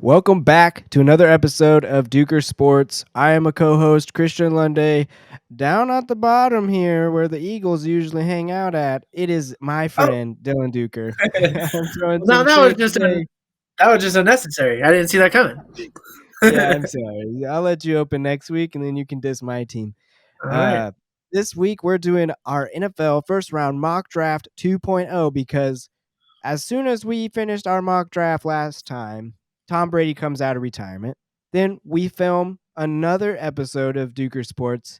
Welcome back to another episode of Dueker Sports. I am a co-host, Christian Lunday. Down at the bottom here, where the Eagles usually hang out at, it is my Oh, friend, Dylan Dueker. I'm throwing no, some that was shade just today. unnecessary. I didn't see that coming. Yeah, I'm sorry. I'll let you open next week, and then you can diss my team. All right. This week, we're doing our NFL first-round mock draft 2.0 because as soon as we finished our mock draft last time, Tom Brady comes out of retirement. Then we film another episode of Dueker Sports.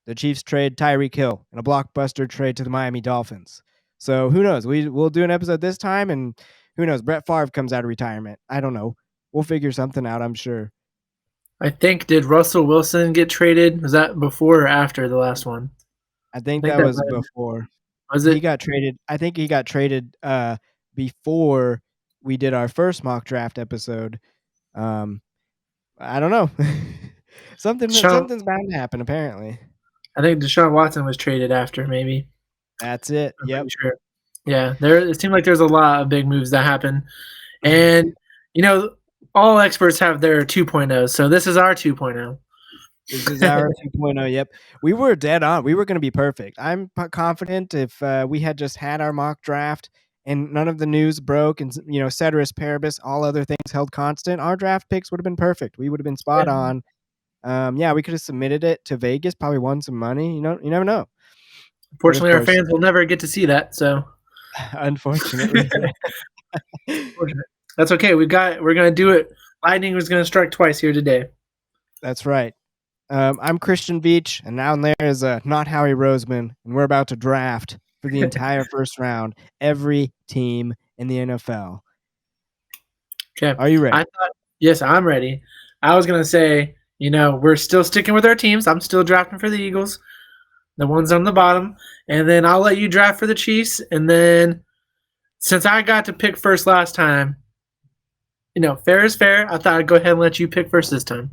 The Chiefs trade Tyreek Hill in a blockbuster trade to the Miami Dolphins. So who knows? We'll do an episode this time, and who knows? Brett Favre comes out of retirement. I don't know. We'll figure something out, I'm sure. I think, did Russell Wilson get traded? Was that before or after the last one? I think I think that was might have- before. Was He it? got traded. I think he got traded before we did our first mock draft episode. I don't know. Something's bound to happen, apparently. I think Deshaun Watson was traded after, maybe. That's it. I'm Yep. pretty sure. Yeah, it seemed like there's a lot of big moves that happen. And, all experts have their 2.0, so this is our 2.0. This is our 2.0. Yep. We were dead on. We were going to be perfect. I'm confident if we had just had our mock draft and none of the news broke and, ceteris paribus, all other things held constant, our draft picks would have been perfect. We would have been spot on. We could have submitted it to Vegas, probably won some money. You never know. Unfortunately, our fans will never get to see that, so. Unfortunately. That's okay. We're going to do it. Lightning was going to strike twice here today. That's right. I'm Christian Beach, and down there is not Howie Roseman, and we're about to draft for the entire first round every team in the NFL. Okay. Are you ready? Yes, I'm ready. I was going to say, we're still sticking with our teams. I'm still drafting for the Eagles, the ones on the bottom, and then I'll let you draft for the Chiefs, and then since I got to pick first last time, fair is fair. I thought I'd go ahead and let you pick first this time.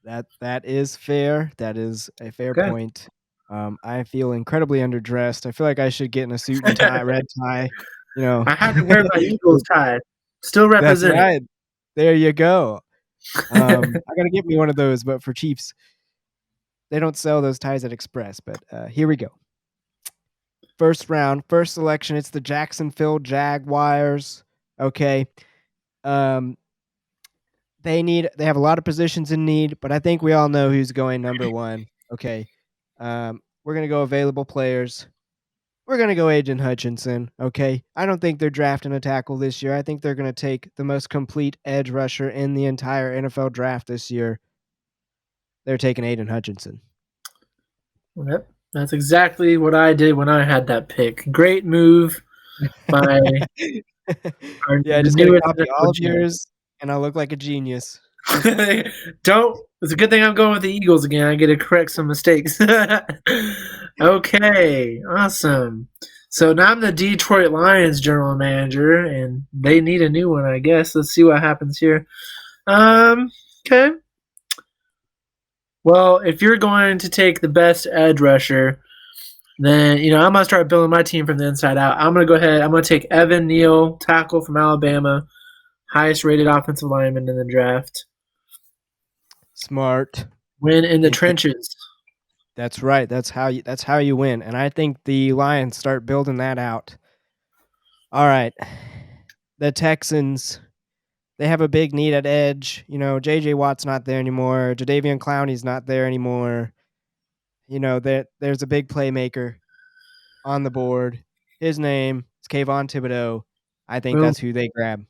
That is fair. That is a fair point. I feel incredibly underdressed. I feel like I should get in a suit and tie, red tie. I had to wear my Eagles tie. Still representing. That's right. There you go. I gotta get me one of those, but for Chiefs. They don't sell those ties at Express, but here we go. First round, first selection. It's the Jacksonville Jaguars. Okay. They have a lot of positions in need, but I think we all know who's going number one. Okay. We're going to go available players. We're going to go Aiden Hutchinson. Okay. I don't think they're drafting a tackle this year. I think they're going to take the most complete edge rusher in the entire NFL draft this year. They're taking Aiden Hutchinson. Yep. That's exactly what I did when I had that pick. Great move by yeah, just gonna copy all of yours, and I'll look like a genius. It's a good thing I'm going with the Eagles again. I get to correct some mistakes. Okay, awesome. So now I'm the Detroit Lions general manager, and they need a new one, I guess. Let's see what happens here. Okay. Well, if you're going to take the best edge rusher, then, I'm going to start building my team from the inside out. I'm going to go ahead. I'm going to take Evan Neal, tackle from Alabama, highest rated offensive lineman in the draft. Smart. Win in the trenches. That's right. That's how you win. And I think the Lions start building that out. All right. The Texans, they have a big need at edge. J.J. Watt's not there anymore. Jadeveon Clowney's not there anymore. There's a big playmaker on the board. His name is Kayvon Thibodeau. I think that's who they grab.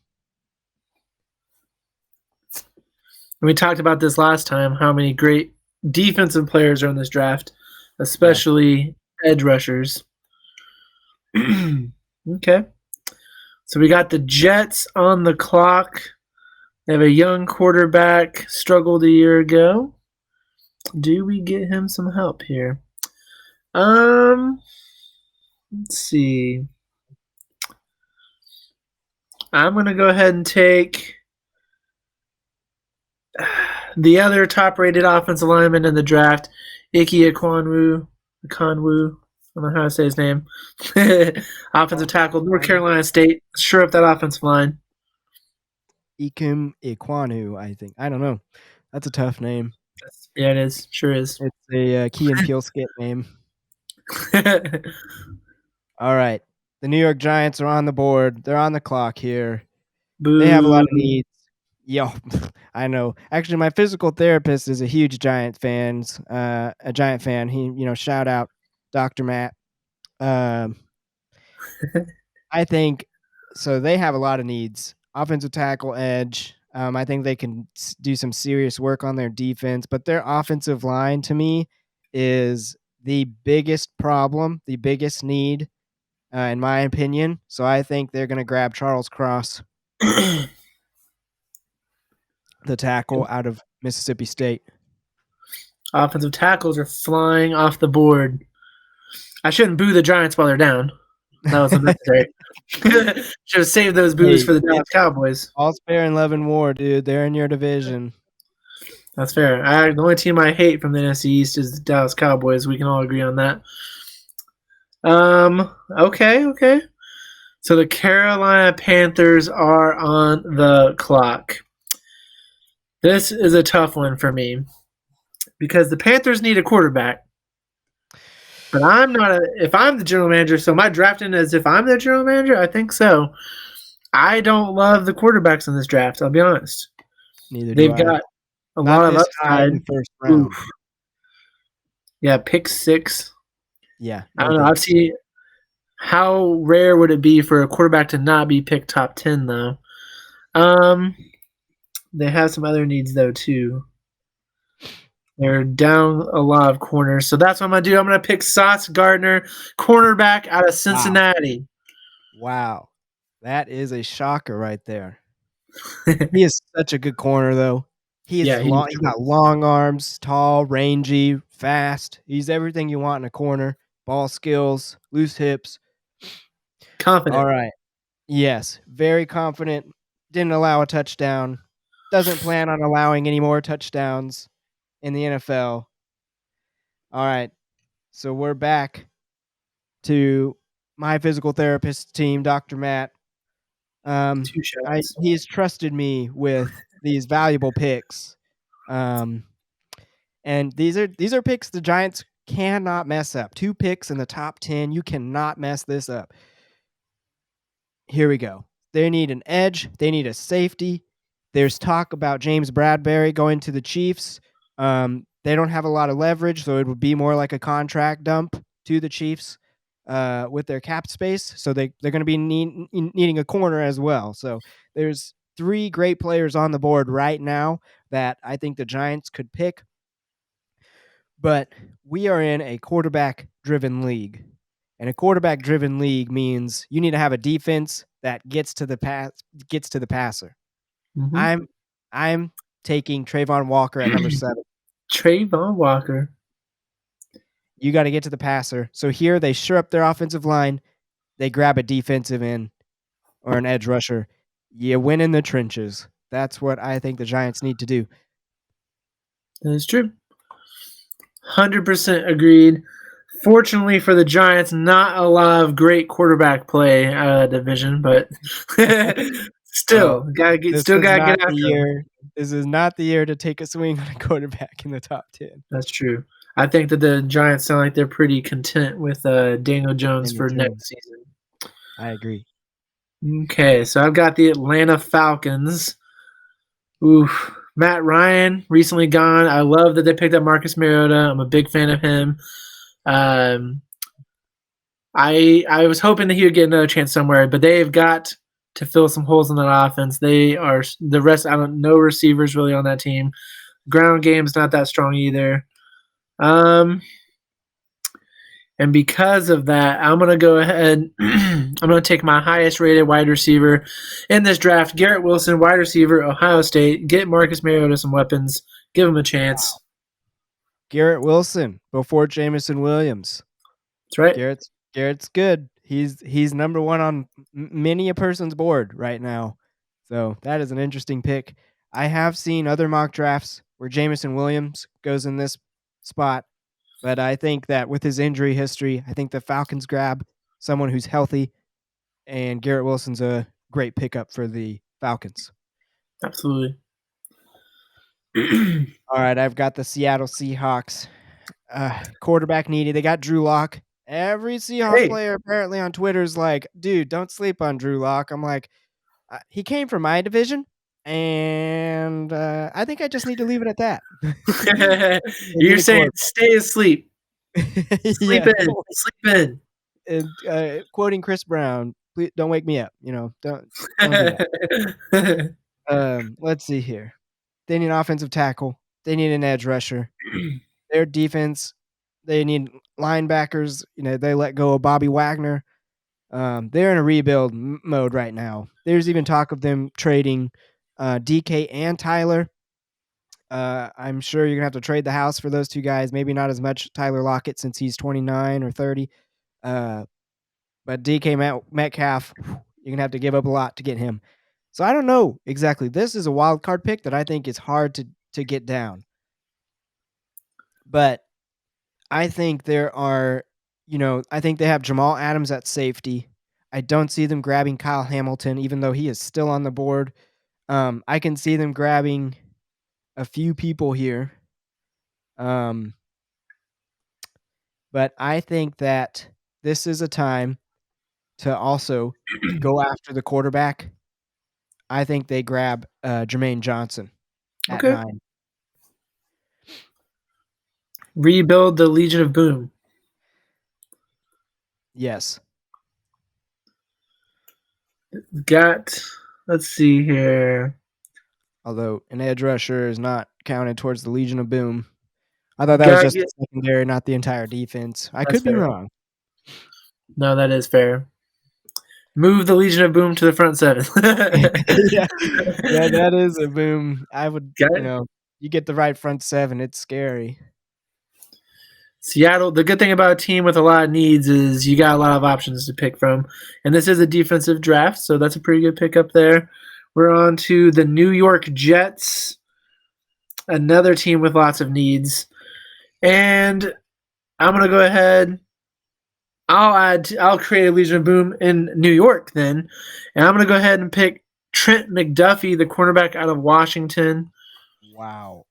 We talked about this last time, how many great defensive players are in this draft, especially edge rushers. Okay. So we got the Jets on the clock. They have a young quarterback, struggled a year ago. Do we get him some help here? Let's see. I'm going to go ahead and take the other top-rated offensive lineman in the draft, Ike Ekwonu. I don't know how to say his name. Offensive tackle, North Carolina State. Sure up that offensive line. Ikem Ikwanu, I think. I don't know. That's a tough name. Yeah, it is. Sure is. It's a Key and Peele skit name. All right. The New York Giants are on the board. They're on the clock here. They have a lot of Boo. needs. Yo, I know. Actually, my physical therapist is a huge Giant fan. He, shout out Dr. Matt. Um, I think so. They have a lot of needs. Offensive tackle, edge. I think they can do some serious work on their defense, but their offensive line to me is the biggest problem, the biggest need, in my opinion. So I think they're going to grab Charles Cross, the tackle out of Mississippi State. Offensive tackles are flying off the board. I shouldn't boo the Giants while they're down. That was unnecessary. Should have saved those boos for the Dallas Cowboys. All's fair in love and war, dude. They're in your division. That's fair. The only team I hate from the NFC East is the Dallas Cowboys. We can all agree on that. Okay. So the Carolina Panthers are on the clock. This is a tough one for me because the Panthers need a quarterback. But I'm not if I'm the general manager, so am I drafting as if I'm the general manager? I think so. I don't love the quarterbacks in this draft, I'll be honest. Neither They've do I. got a Not lot of this high in upside. the first round. Oof. Yeah, pick 6. Yeah. I don't know. I've seen how rare would it be for a quarterback to not be picked top 10 though? They have some other needs though too. They're down a lot of corners, so that's what I'm gonna do. I'm gonna pick Sauce Gardner, cornerback out of Cincinnati. Wow. That is a shocker right there. He is such a good corner though. He's got long arms, tall, rangy, fast. He's everything you want in a corner. Ball skills, loose hips. Confident. All right. Yes, very confident. Didn't allow a touchdown. Doesn't plan on allowing any more touchdowns in the NFL. All right. So we're back to my physical therapist team, Dr. Matt. He's trusted me with these valuable picks. And these are picks the Giants cannot mess up. 2 picks in the top 10. You cannot mess this up. Here we go. They need an edge. They need a safety. There's talk about James Bradbury going to the Chiefs. They don't have a lot of leverage, so it would be more like a contract dump to the Chiefs with their cap space. So they're going to be needing a corner as well. So there's 3 great players on the board right now that I think the Giants could pick. But we are in a quarterback-driven league. And a quarterback-driven league means you need to have a defense that gets to the passer. Mm-hmm. I'm taking Trayvon Walker at number 7. Trayvon Walker. You got to get to the passer. So here they shore up their offensive line. They grab a defensive end or an edge rusher. You win in the trenches. That's what I think the Giants need to do. That is true. 100% agreed. Fortunately for the Giants, not a lot of great quarterback play out of that division, but still, gotta get after it. This is not the year to take a swing on a quarterback in the top 10. That's true. I think that the Giants sound like they're pretty content with Daniel Jones for next season. I agree. Okay, so I've got the Atlanta Falcons. Oof. Matt Ryan recently gone. I love that they picked up Marcus Mariota. I'm a big fan of him. I was hoping that he would get another chance somewhere, but they've got to fill some holes in that offense. They are the rest. No receivers really on that team. Ground game's not that strong either. And because of that, I'm going to go ahead. I'm going to take my highest rated wide receiver in this draft, Garrett Wilson, wide receiver, Ohio State. Get Marcus Mariota some weapons. Give him a chance. Wow. Garrett Wilson before Jameson Williams. That's right. Garrett's good. He's number 1 on many a person's board right now. So that is an interesting pick. I have seen other mock drafts where Jameson Williams goes in this spot. But I think that with his injury history, I think the Falcons grab someone who's healthy, and Garrett Wilson's a great pickup for the Falcons. Absolutely. All right, I've got the Seattle Seahawks. Quarterback needy. They got Drew Lock. Every Seahawks Hey. player apparently on Twitter is like, dude, don't sleep on Drew Lock. I'm like, he came from my division, and I think I just need to leave it at that. They You're need a saying quarterback. stay asleep. Sleep Yeah. in. Sleep in. And quoting Chris Brown, please don't wake me up. Don't do that. Let's see here. They need an offensive tackle. They need an edge rusher. Their defense, they need linebackers. They let go of Bobby Wagner. They're in a rebuild mode right now. There's even talk of them trading DK and Tyler. I'm sure you're gonna have to trade the house for those two guys. Maybe not as much Tyler Lockett since he's 29 or 30. But DK Metcalf, you're gonna have to give up a lot to get him. So I don't know exactly. This is a wild card pick that I think is hard to get down. But I think I think they have Jamal Adams at safety. I don't see them grabbing Kyle Hamilton, even though he is still on the board. I can see them grabbing a few people here. But I think that this is a time to also go after the quarterback. I think they grab Jermaine Johnson at Okay. 9. Rebuild the Legion of Boom. Yes. Let's see here. Although an edge rusher is not counted towards the Legion of Boom. I thought that was just the secondary, not the entire defense. I could be wrong. No, that is fair. Move the Legion of Boom to the front 7. Yeah, that is a boom. I would, you get the right front 7. It's scary. Seattle, the good thing about a team with a lot of needs is you got a lot of options to pick from. And this is a defensive draft, so that's a pretty good pick up there. We're on to the New York Jets, another team with lots of needs. And I'm going to go ahead. I'll create a Legion of Boom in New York then. And I'm going to go ahead and pick Trent McDuffie, the cornerback out of Washington. Wow.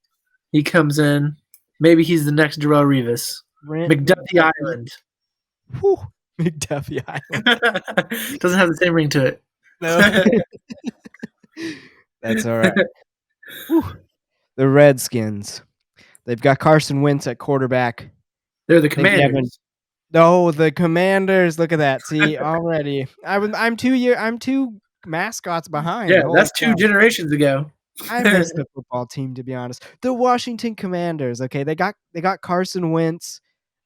He comes in. Maybe he's the next Darrelle Revis. McDuffie Island. Whew. McDuffie Island. Doesn't have the same ring to it. No. That's all right. Whew. The Redskins. They've got Carson Wentz at quarterback. They're the Commanders. No, the Commanders. Look at that. See, already. I'm 2 mascots behind. Yeah, that's 2 generations ago. I miss the football team, to be honest. The Washington Commanders. Okay, they got Carson Wentz.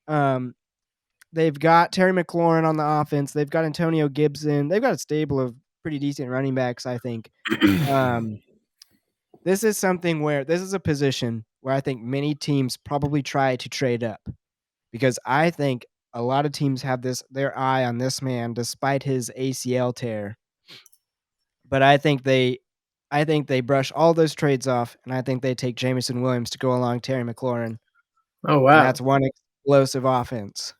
They've got Terry McLaurin on the offense. They've got Antonio Gibson. They've got a stable of pretty decent running backs, I think. This is a position where I think many teams probably try to trade up, because I think a lot of teams have their eye on this man despite his ACL tear. But I think they brush all those trades off, and I think they take Jameson Williams to go along Terry McLaurin. Oh, wow. And that's one explosive offense.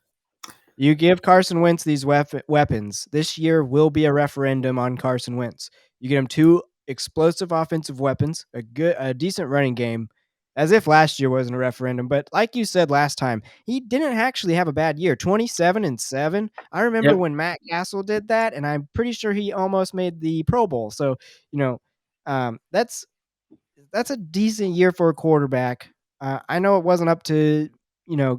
You give Carson Wentz these weapons. This year will be a referendum on Carson Wentz. You get him 2 explosive offensive weapons, a decent running game, as if last year wasn't a referendum. But like you said last time, he didn't actually have a bad year. 27-7. I remember when Matt Castle did that, and I'm pretty sure he almost made the Pro Bowl. So, that's a decent year for a quarterback. I know it wasn't up to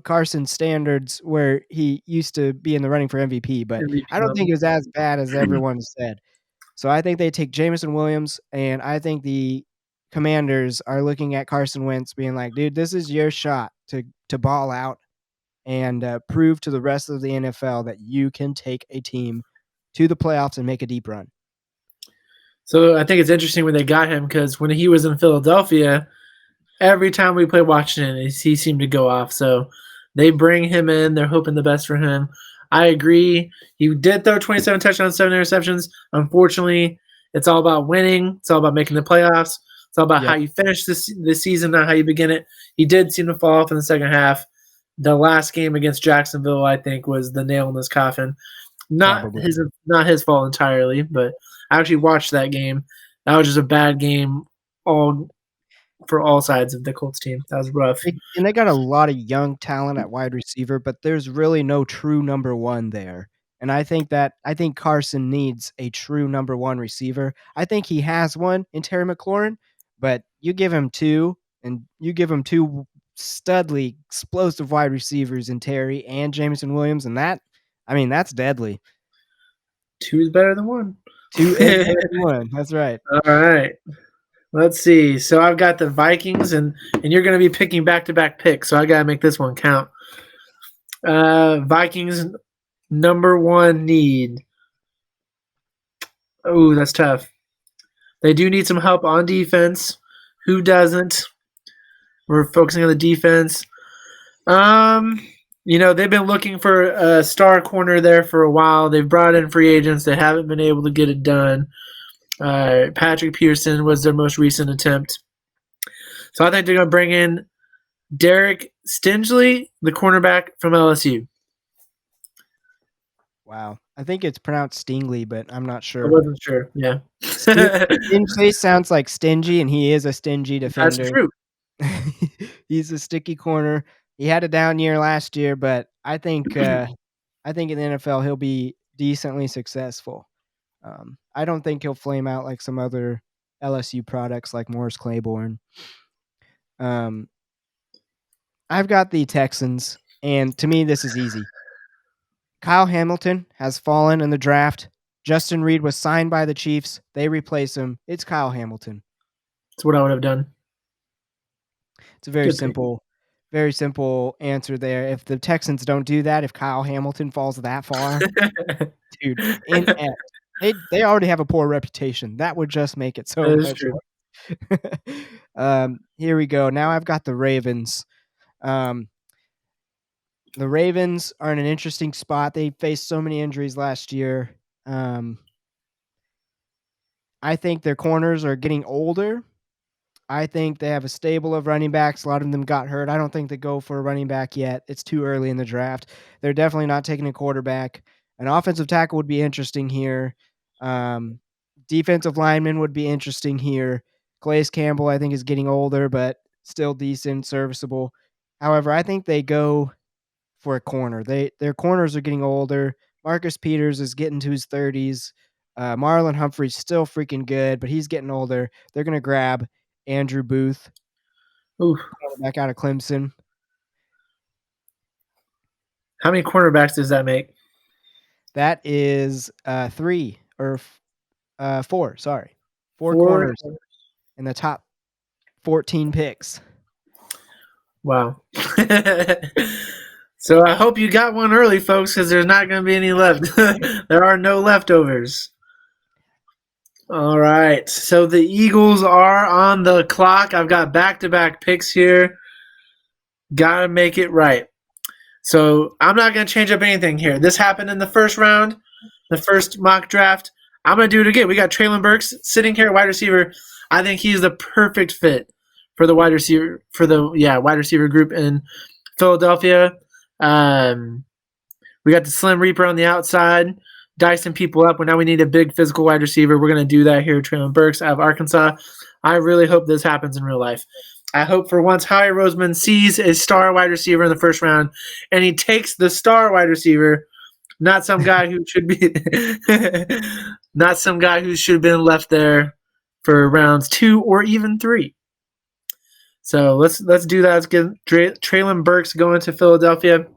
Carson's standards where he used to be in the running for MVP, but I don't think it was as bad as everyone said. So I think they take Jameson Williams, and I think the Commanders are looking at Carson Wentz being like, dude, this is your shot to ball out and prove to the rest of the NFL that you can take a team to the playoffs and make a deep run. So I think it's interesting when they got him, because when he was in Philadelphia, every time we played Washington, he seemed to go off. So they bring him in. They're hoping the best for him. I agree. He did throw 27 touchdowns, 7 interceptions. Unfortunately, it's all about winning. It's all about making the playoffs. It's all about how you finish this season, not how you begin it. He did seem to fall off in the second half. The last game against Jacksonville, I think, was the nail in his coffin. Not his fault entirely, but I actually watched that game. That was just a bad game all for all sides of the Colts team. That was rough. And they got a lot of young talent at wide receiver, but there's really no true number one there. And I think Carson needs a true number one receiver. I think he has one in Terry McLaurin, but you give him two, and you give him two studly, explosive wide receivers in Terry and Jameson Williams, and that's deadly. Two is better than one. Two is better than one. That's right. All right. Let's see. So I've got the Vikings, and you're going to be picking back-to-back picks, so I got to make this one count. Vikings number one need. Oh, that's tough. They do need some help on defense. Who doesn't? We're focusing on the defense. They've been looking for a star corner there for a while. They've brought in free agents. They haven't been able to get it done. Patrick Pearson was their most recent attempt. So I think they're going to bring in Derek Stingley, the cornerback from LSU. Wow. I think it's pronounced Stingley, but I'm not sure. I wasn't sure. Yeah. Stingley sounds like stingy, and he is a stingy defender. That's true. He's a sticky corner. He had a down year last year, but I think in the NFL he'll be decently successful. I don't think he'll flame out like some other LSU products like Morris Claiborne. I've got the Texans, and to me this is easy. Kyle Hamilton has fallen in the draft. Justin Reed was signed by the Chiefs. They replace him. It's Kyle Hamilton. That's what I would have done. It's a very simple answer there. If the Texans don't do that, if Kyle Hamilton falls that far, dude, they already have a poor reputation. That would just make it so much worse. Here we go. Now I've got the Ravens. The Ravens are in an interesting spot. They faced so many injuries last year. I think their corners are getting older. I think they have a stable of running backs. A lot of them got hurt. I don't think they go for a running back yet. It's too early in the draft. They're definitely not taking a quarterback. An offensive tackle would be interesting here. Defensive lineman would be interesting here. Calais Campbell, I think, is getting older, but still decent, serviceable. However, I think they go for a corner. Their corners are getting older. Marcus Peters is getting to his 30s. Marlon Humphrey's still freaking good, but he's getting older. They're going to grab Andrew Booth, back out of Clemson. How many cornerbacks does that make? That is 3 or 4. Sorry, 4 corners in the top 14 picks. Wow. So I hope you got one early, folks, because there's not going to be any left. There are no leftovers. All right. So the Eagles are on the clock. I've got back-to-back picks here. Got to make it right. So I'm not going to change up anything here. This happened in the first round, the first mock draft. I'm going to do it again. We got Treylon Burks sitting here, wide receiver. I think he's the perfect fit for the wide receiver group in Philadelphia. We got the Slim Reaper on the outside, dicing people up. Now we need a big physical wide receiver. We're going to do that here. Treylon Burks out of Arkansas. I really hope this happens in real life. I hope for once Howie Roseman sees a star wide receiver in the first round, and he takes the star wide receiver, not some guy who should be, not some guy who should have been left there for rounds 2 or even 3. So let's do that. Let's get Treylon Burks going to Philadelphia.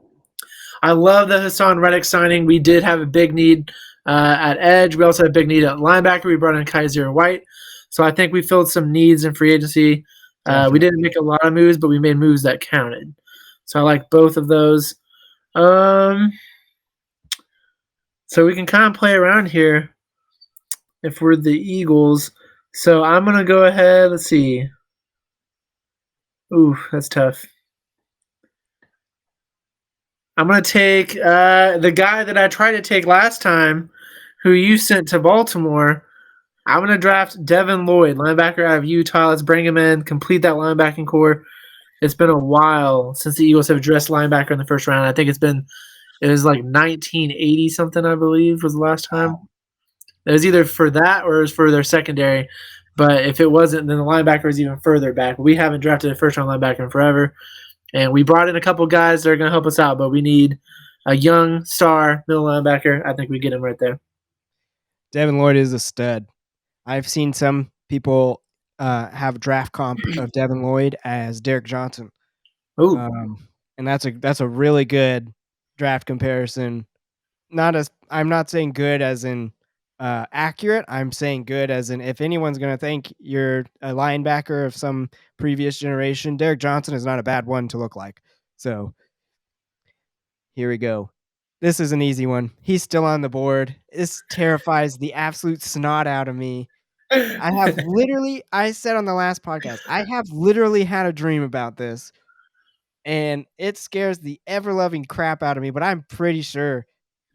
I love the Hassan Reddick signing. We did have a big need at edge. We also had a big need at linebacker. We brought in Kaiser White. So I think we filled some needs in free agency. We didn't make a lot of moves, but we made moves that counted. So I like both of those. So we can kind of play around here if we're the Eagles. So I'm going to go ahead. Let's see. Ooh, that's tough. I'm going to take the guy that I tried to take last time, who you sent to Baltimore. I'm going to draft Devin Lloyd, linebacker out of Utah. Let's bring him in, complete that linebacking core. It's been a while since the Eagles have addressed linebacker in the first round. I think it was like 1980 something, I believe, was the last time. It was either for that or it was for their secondary. But if it wasn't, then the linebacker is even further back. We haven't drafted a first-round linebacker in forever. And we brought in a couple guys that are going to help us out, but we need a young star middle linebacker. I think we get him right there. Devin Lloyd is a stud. I've seen some people have draft comp of Devin Lloyd as Derek Johnson. Ooh. And that's a really good draft comparison. I'm not saying good as in accurate. I'm saying good as in if anyone's going to think you're a linebacker of some previous generation, Derek Johnson is not a bad one to look like. So here we go. This is an easy one. He's still on the board. This terrifies the absolute snot out of me. I said on the last podcast, I have literally had a dream about this. And it scares the ever-loving crap out of me, but I'm pretty sure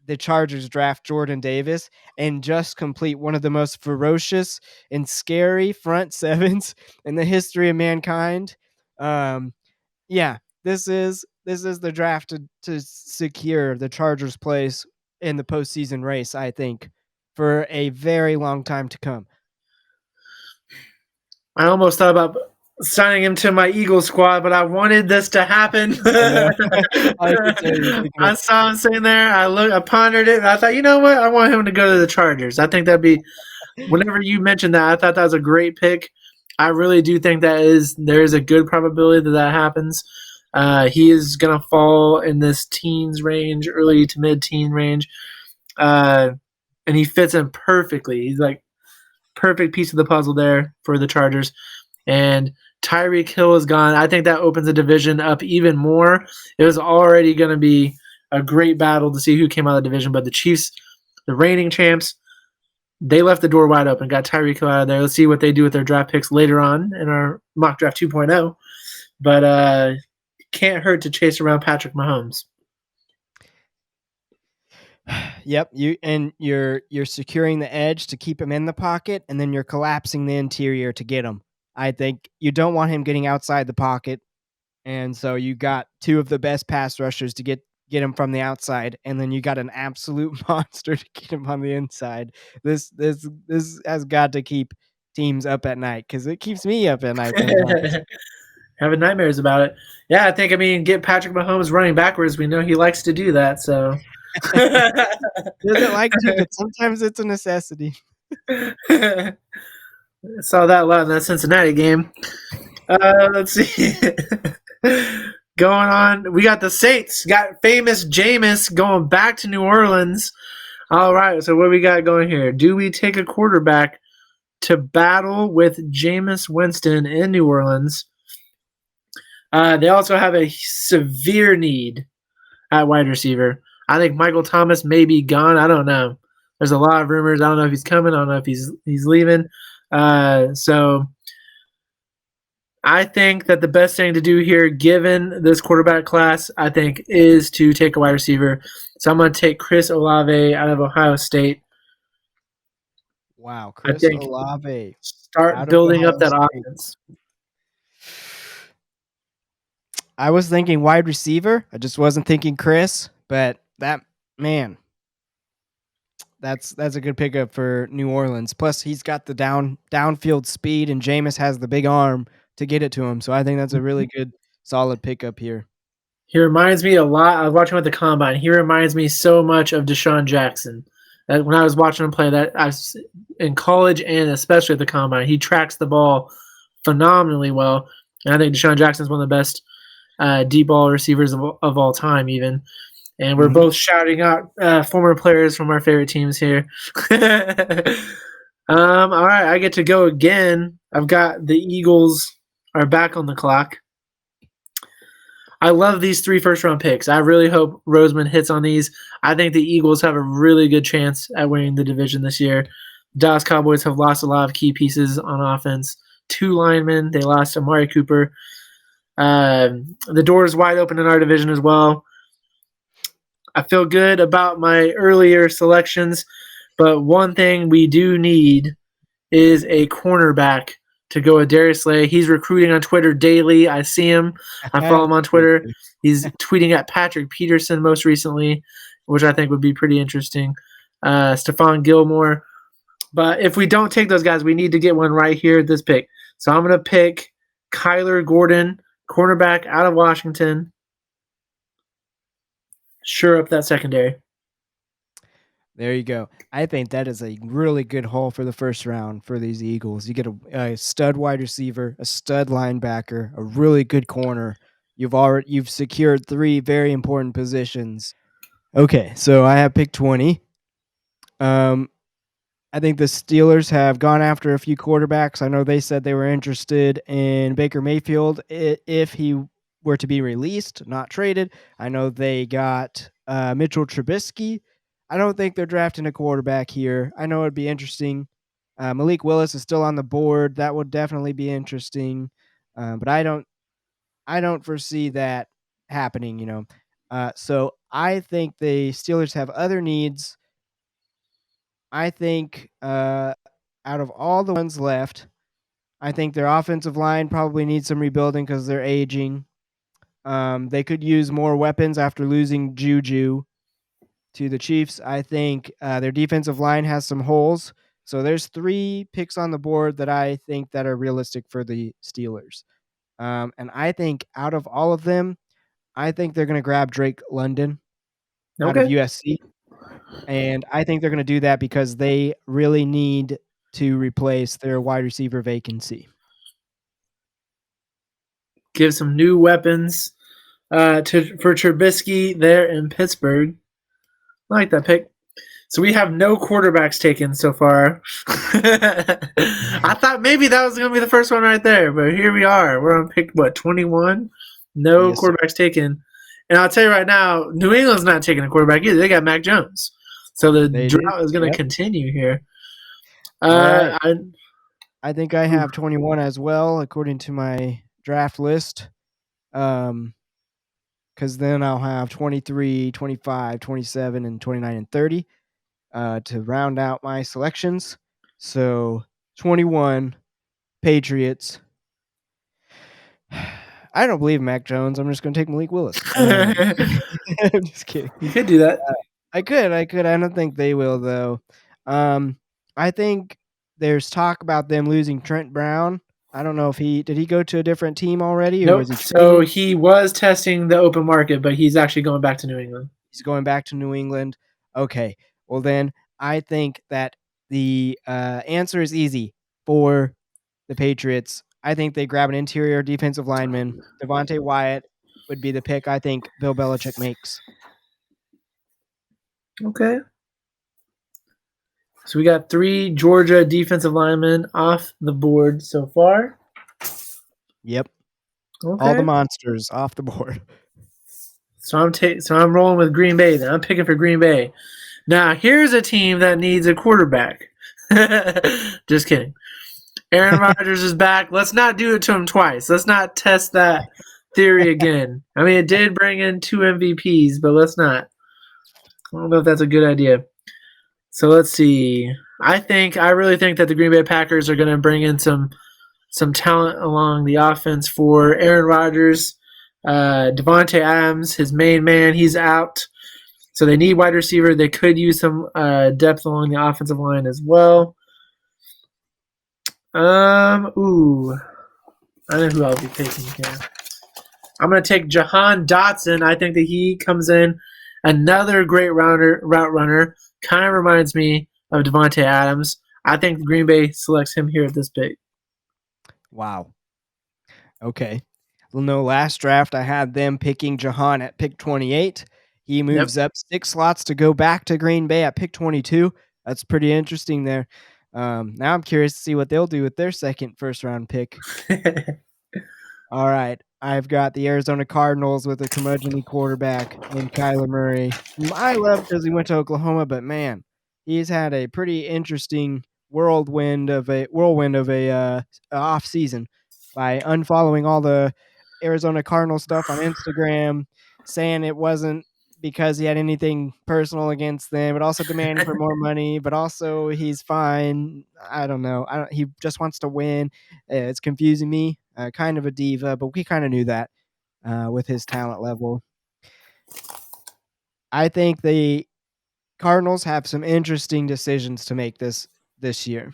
the Chargers draft Jordan Davis and just complete one of the most ferocious and scary front sevens in the history of mankind. Yeah, this is the draft to secure the Chargers' place in the postseason race, I think, for a very long time to come. I almost thought about signing him to my Eagles squad, but I wanted this to happen. I saw him sitting there. I pondered it, and I thought, you know what? I want him to go to the Chargers. I think that'd be. Whenever you mentioned that, I thought that was a great pick. I really do think there is a good probability that happens. He is gonna fall in this teens range, early to mid-teen range, and he fits in perfectly. He's like perfect piece of the puzzle there for the Chargers. And Tyreek Hill is gone. I think that opens the division up even more. It was already going to be a great battle to see who came out of the division, but the Chiefs, the reigning champs, they left the door wide open, got Tyreek Hill out of there. Let's see what they do with their draft picks later on in our mock draft 2.0. But can't hurt to chase around Patrick Mahomes. Yep, you're securing the edge to keep him in the pocket, and then you're collapsing the interior to get him. I think you don't want him getting outside the pocket, and so you got two of the best pass rushers to get him from the outside, and then you got an absolute monster to get him on the inside. This has got to keep teams up at night because it keeps me up at night sometimes. Having nightmares about it. Yeah, get Patrick Mahomes running backwards. We know he likes to do that, so. Doesn't like to, but sometimes it's a necessity. Saw that a lot in that Cincinnati game. Let's see. Going on, we got the Saints. Got famous Jameis going back to New Orleans. All right, so what we got going here? Do we take a quarterback to battle with Jameis Winston in New Orleans? They also have a severe need at wide receiver. I think Michael Thomas may be gone. I don't know. There's a lot of rumors. I don't know if he's coming. I don't know if he's leaving. So I think that the best thing to do here, given this quarterback class, I think, is to take a wide receiver. So I'm going to take Chris Olave out of Ohio State. Wow, Chris Olave. Start building up that offense. I was thinking wide receiver. I just wasn't thinking Chris, but that's a good pickup for New Orleans. Plus, he's got the downfield speed, and Jameis has the big arm to get it to him. So I think that's a really good, solid pickup here. He reminds me a lot. I was watching with the combine. He reminds me so much of Deshaun Jackson. When I was watching him play, in college and especially at the combine, he tracks the ball phenomenally well. And I think Deshaun Jackson is one of the best deep ball receivers of all time, even. And we're both shouting out former players from our favorite teams here. All right, I get to go again. I've got the Eagles are back on the clock. I love these 3 first-round picks. I really hope Roseman hits on these. I think the Eagles have a really good chance at winning the division this year. Dallas Cowboys have lost a lot of key pieces on offense. 2 linemen. They lost Amari Cooper. The door is wide open in our division as well. I feel good about my earlier selections, but one thing we do need is a cornerback to go with Darius Slay. He's recruiting on Twitter daily. I see him. I follow him on Twitter. He's tweeting at Patrick Peterson most recently, which I think would be pretty interesting. Stephon Gilmore. But if we don't take those guys, we need to get one right here at this pick. So I'm going to pick Kyler Gordon, cornerback out of Washington. Sure up that secondary. There you go. I think that is a really good haul for the first round for these Eagles. You get a stud wide receiver, a stud linebacker, a really good corner. You've secured 3 very important positions. Okay, so I have pick 20. I think the Steelers have gone after a few quarterbacks. I know they said they were interested in Baker Mayfield if he were to be released, not traded. I know they got Mitchell Trubisky. I don't think they're drafting a quarterback here. I know it'd be interesting. Malik Willis is still on the board. That would definitely be interesting, but I don't foresee that happening. So I think the Steelers have other needs. I think out of all the ones left, I think their offensive line probably needs some rebuilding because they're aging. They could use more weapons after losing Juju to the Chiefs. I think their defensive line has some holes. So there's 3 picks on the board that I think that are realistic for the Steelers. And I think out of all of them, I think they're going to grab Drake London out of Okay. USC. And I think they're going to do that because they really need to replace their wide receiver vacancy. Give some new weapons for Trubisky there in Pittsburgh. I like that pick. So we have no quarterbacks taken so far. I thought maybe that was going to be the first one right there, but here we are. We're on pick, 21? No Yes, quarterbacks taken. And I'll tell you right now, New England's not taking a quarterback either. They got Mac Jones. So the drought is going to continue here. All right. I think I have 21 as well, according to my draft list. Because then I'll have 23, 25, 27, and 29 and 30 to round out my selections. So 21, Patriots. I don't believe Mac Jones. I'm just going to take Malik Willis. I'm just kidding. You could do that. I could. I don't think they will, though. I think there's talk about them losing Trent Brown. I don't know if did he go to a different team already, or Nope. was he? So he was testing the open market, but he's actually going back to New England. He's going back to New England. Okay. Well, then I think that the answer is easy for the Patriots. I think they grab an interior defensive lineman. Devontae Wyatt would be the pick I think Bill Belichick makes. Okay. So we got 3 Georgia defensive linemen off the board so far. Yep. Okay. All the monsters off the board. So I'm rolling with Green Bay then. I'm picking for Green Bay. Now, here's a team that needs a quarterback. Just kidding. Aaron Rodgers is back. Let's not do it to him twice. Let's not test that theory again. I mean, it did bring in 2 MVPs, but let's not. I don't know if that's a good idea. So let's see. I really think that the Green Bay Packers are going to bring in some talent along the offense for Aaron Rodgers. Devontae Adams, his main man, he's out. So they need wide receiver. They could use some depth along the offensive line as well. I know who I'll be taking here. I'm going to take Jahan Dotson. I think that he comes in. Another great route runner. Kind of reminds me of Devontae Adams. I think Green Bay selects him here at this pick. Wow. Okay. Well, no, last draft I had them picking Jahan at pick 28. He moves up 6 slots to go back to Green Bay at pick 22. That's pretty interesting there. Now I'm curious to see what they'll do with their second first-round pick. All right. I've got the Arizona Cardinals with a curmudgeonly quarterback named Kyler Murray, whom I love because he went to Oklahoma, but man, he's had a pretty interesting whirlwind of a off season by unfollowing all the Arizona Cardinal stuff on Instagram, saying it wasn't because he had anything personal against them, but also demanding for more money, but also he's fine. I don't know. He just wants to win. It's confusing me. Kind of a diva, but we kind of knew that with his talent level. I think the Cardinals have some interesting decisions to make this this year.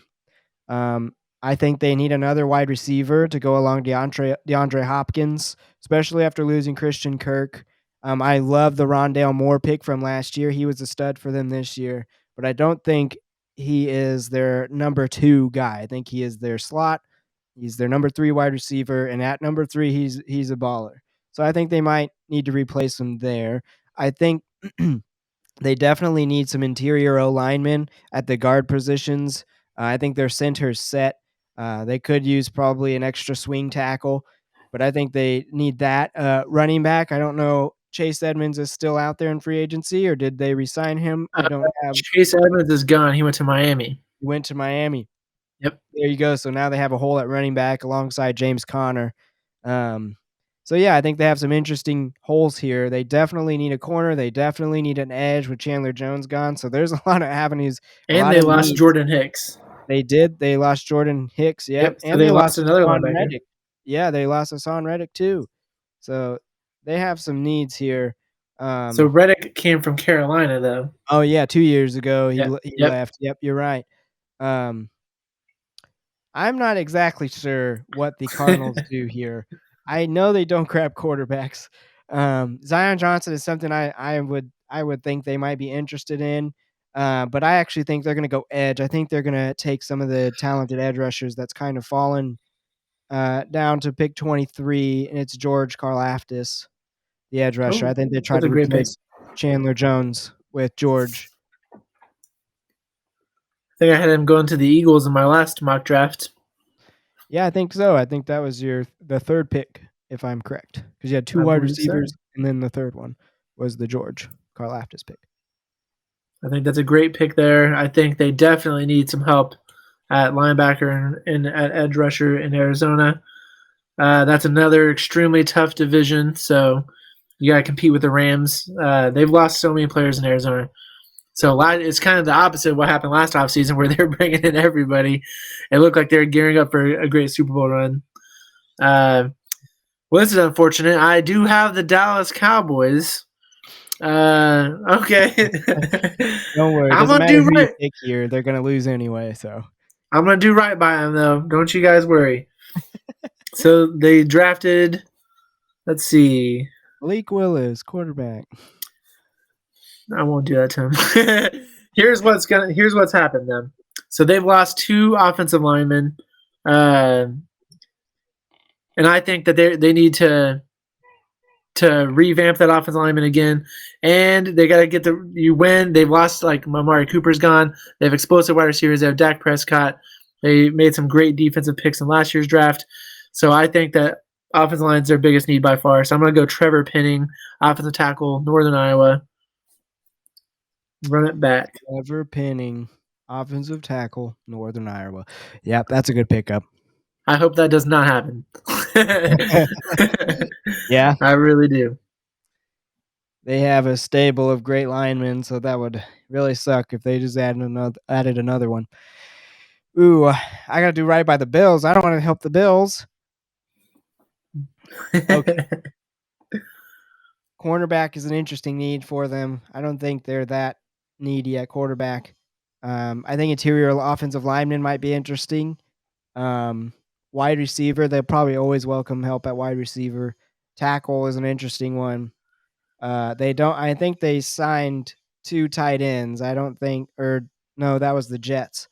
I think they need another wide receiver to go along DeAndre Hopkins, especially after losing Christian Kirk. I love the Rondale Moore pick from last year. He was a stud for them this year, but I don't think he is their number 2 guy. I think he is their slot. He's their number 3 wide receiver, and at number 3, he's a baller. So I think they might need to replace him there. I think they definitely need some interior O linemen at the guard positions. I think their center's set. They could use probably an extra swing tackle, but I think they need that. Running back, I don't know. Chase Edmonds is still out there in free agency, or did they resign him? I don't have. Chase Edmonds is gone. He went to Miami. He went to Miami. Yep. There you go. So now they have a hole at running back alongside James Conner. So yeah, I think they have some interesting holes here. They definitely need a corner. They definitely need an edge with Chandler Jones gone. So there's a lot of avenues. And they lost Jordan Hicks. They did. They lost Jordan Hicks. Yep. So and they lost another Hassan linebacker. Reddick. Yeah, they lost Hassan Reddick too. So they have some needs here. So Reddick came from Carolina, though. Oh yeah, 2 years ago he left. Yep, you're right. I'm not exactly sure what the Cardinals do here. I know they don't grab quarterbacks. Zion Johnson is something I would think they might be interested in, but I actually think they're going to go edge. I think they're going to take some of the talented edge rushers that's kind of fallen down to pick 23, and it's George Carlaftis, the edge rusher. I think they try to replace Chandler Jones with George. I think I had him going to the Eagles in my last mock draft. Yeah, I think so. I think that was the 3rd pick, if I'm correct, because you had 2 wide receivers, and then the 3rd one was the George Carlaftis pick. I think that's a great pick there. I think they definitely need some help at linebacker and at edge rusher in Arizona. That's another extremely tough division, so you got to compete with the Rams. They've lost so many players in Arizona. So it's kind of the opposite of what happened last offseason, where they're bringing in everybody. It looked like they're gearing up for a great Super Bowl run. Well, this is unfortunate. I do have the Dallas Cowboys. Okay. Don't worry. I'm going to do right here. They're going to lose anyway, so. I'm going to do right by them, though. Don't you guys worry. So they drafted, let's see. Malik Willis, quarterback. I won't do that to him. Here's what's happened then. So they've lost 2 offensive linemen, and I think that they need to revamp that offensive lineman again, and they got to get you win. They've lost, like, Amari Cooper's gone. They have explosive wide receivers. They have Dak Prescott. They made some great defensive picks in last year's draft. So I think that offensive line is their biggest need by far. So I'm going to go Trevor Penning, offensive tackle, Northern Iowa. Run it back. Trevor Penning, offensive tackle, Northern Iowa. Yep, that's a good pickup. I hope that does not happen. Yeah. I really do. They have a stable of great linemen, so that would really suck if they just added another one. Ooh, I got to do right by the Bills. I don't want to help the Bills. Okay. Cornerback is an interesting need for them. I don't think they're that needy at quarterback. I think interior offensive lineman might be interesting. Wide receiver, they'll probably always welcome help at wide receiver. Tackle is an interesting one. I think they signed 2 tight ends. No, that was the Jets.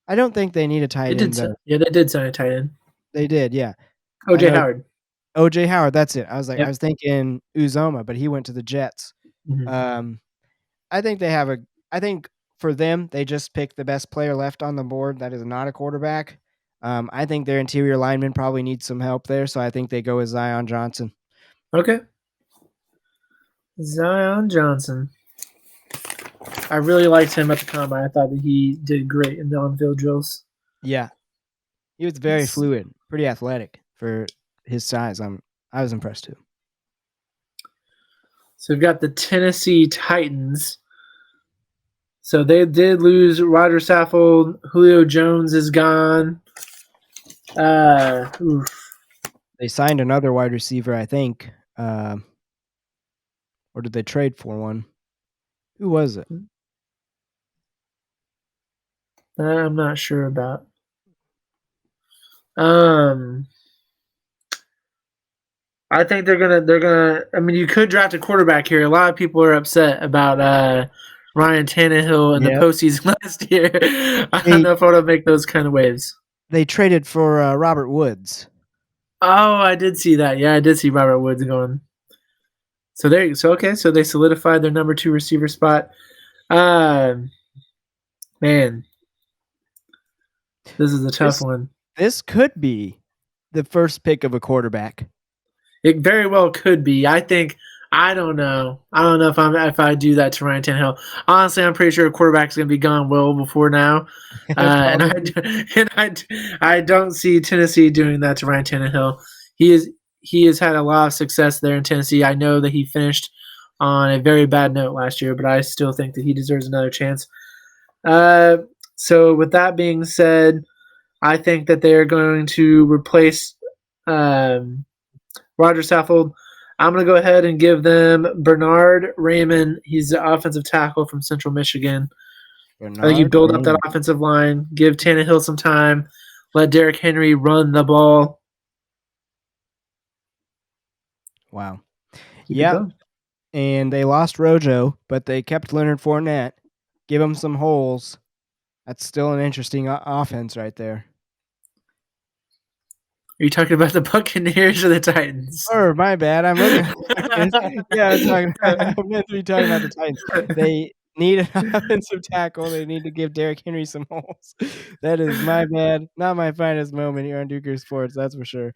I don't think they need a tight end. They did sign a tight end. They did, yeah. O.J. Howard. O.J. Howard, that's it. I was like, I was thinking Uzoma, but he went to the Jets. Mm-hmm. I think for them, they just picked the best player left on the board that is not a quarterback. I think their interior lineman probably needs some help there, so I think they go with Zion Johnson. Okay. Zion Johnson. I really liked him at the combine. I thought that he did great in the on-field drills. Yeah. He was very fluid, pretty athletic for his size. I was impressed too. So we've got the Tennessee Titans. So they did lose Roger Saffold. Julio Jones is gone. They signed another wide receiver, I think. Or did they trade for one? Who was it? That I'm not sure about. I think they're gonna. I mean, you could draft a quarterback here. A lot of people are upset about Ryan Tannehill in the Yep. postseason last year. I don't They know if I want to make those kind of waves. they traded for Robert Woods. Oh, I did see that. Yeah, I did see Robert Woods going. So so they solidified their number 2 receiver spot. Man, this is a tough one. This could be the first pick of a quarterback. It very well could be. I don't know. I don't know if I do that to Ryan Tannehill. Honestly, I'm pretty sure a quarterback's going to be gone well before now. And I don't see Tennessee doing that to Ryan Tannehill. He has had a lot of success there in Tennessee. I know that he finished on a very bad note last year, but I still think that he deserves another chance. So with that being said, I think that they are going to replace Roger Saffold. I'm going to go ahead and give them Bernard Raymond. He's the offensive tackle from Central Michigan. I think you build up that offensive line, give Tannehill some time, let Derrick Henry run the ball. Wow. Yeah. And they lost Rojo, but they kept Leonard Fournette. Give him some holes. That's still an interesting offense right there. Are you talking about the Buccaneers or the Titans? Oh, my bad. I'm looking at the Buccaneers. Yeah, I'm meant to be talking about the Titans. They need an offensive tackle. They need to give Derrick Henry some holes. That is my bad. Not my finest moment here on Dueker Sports, that's for sure.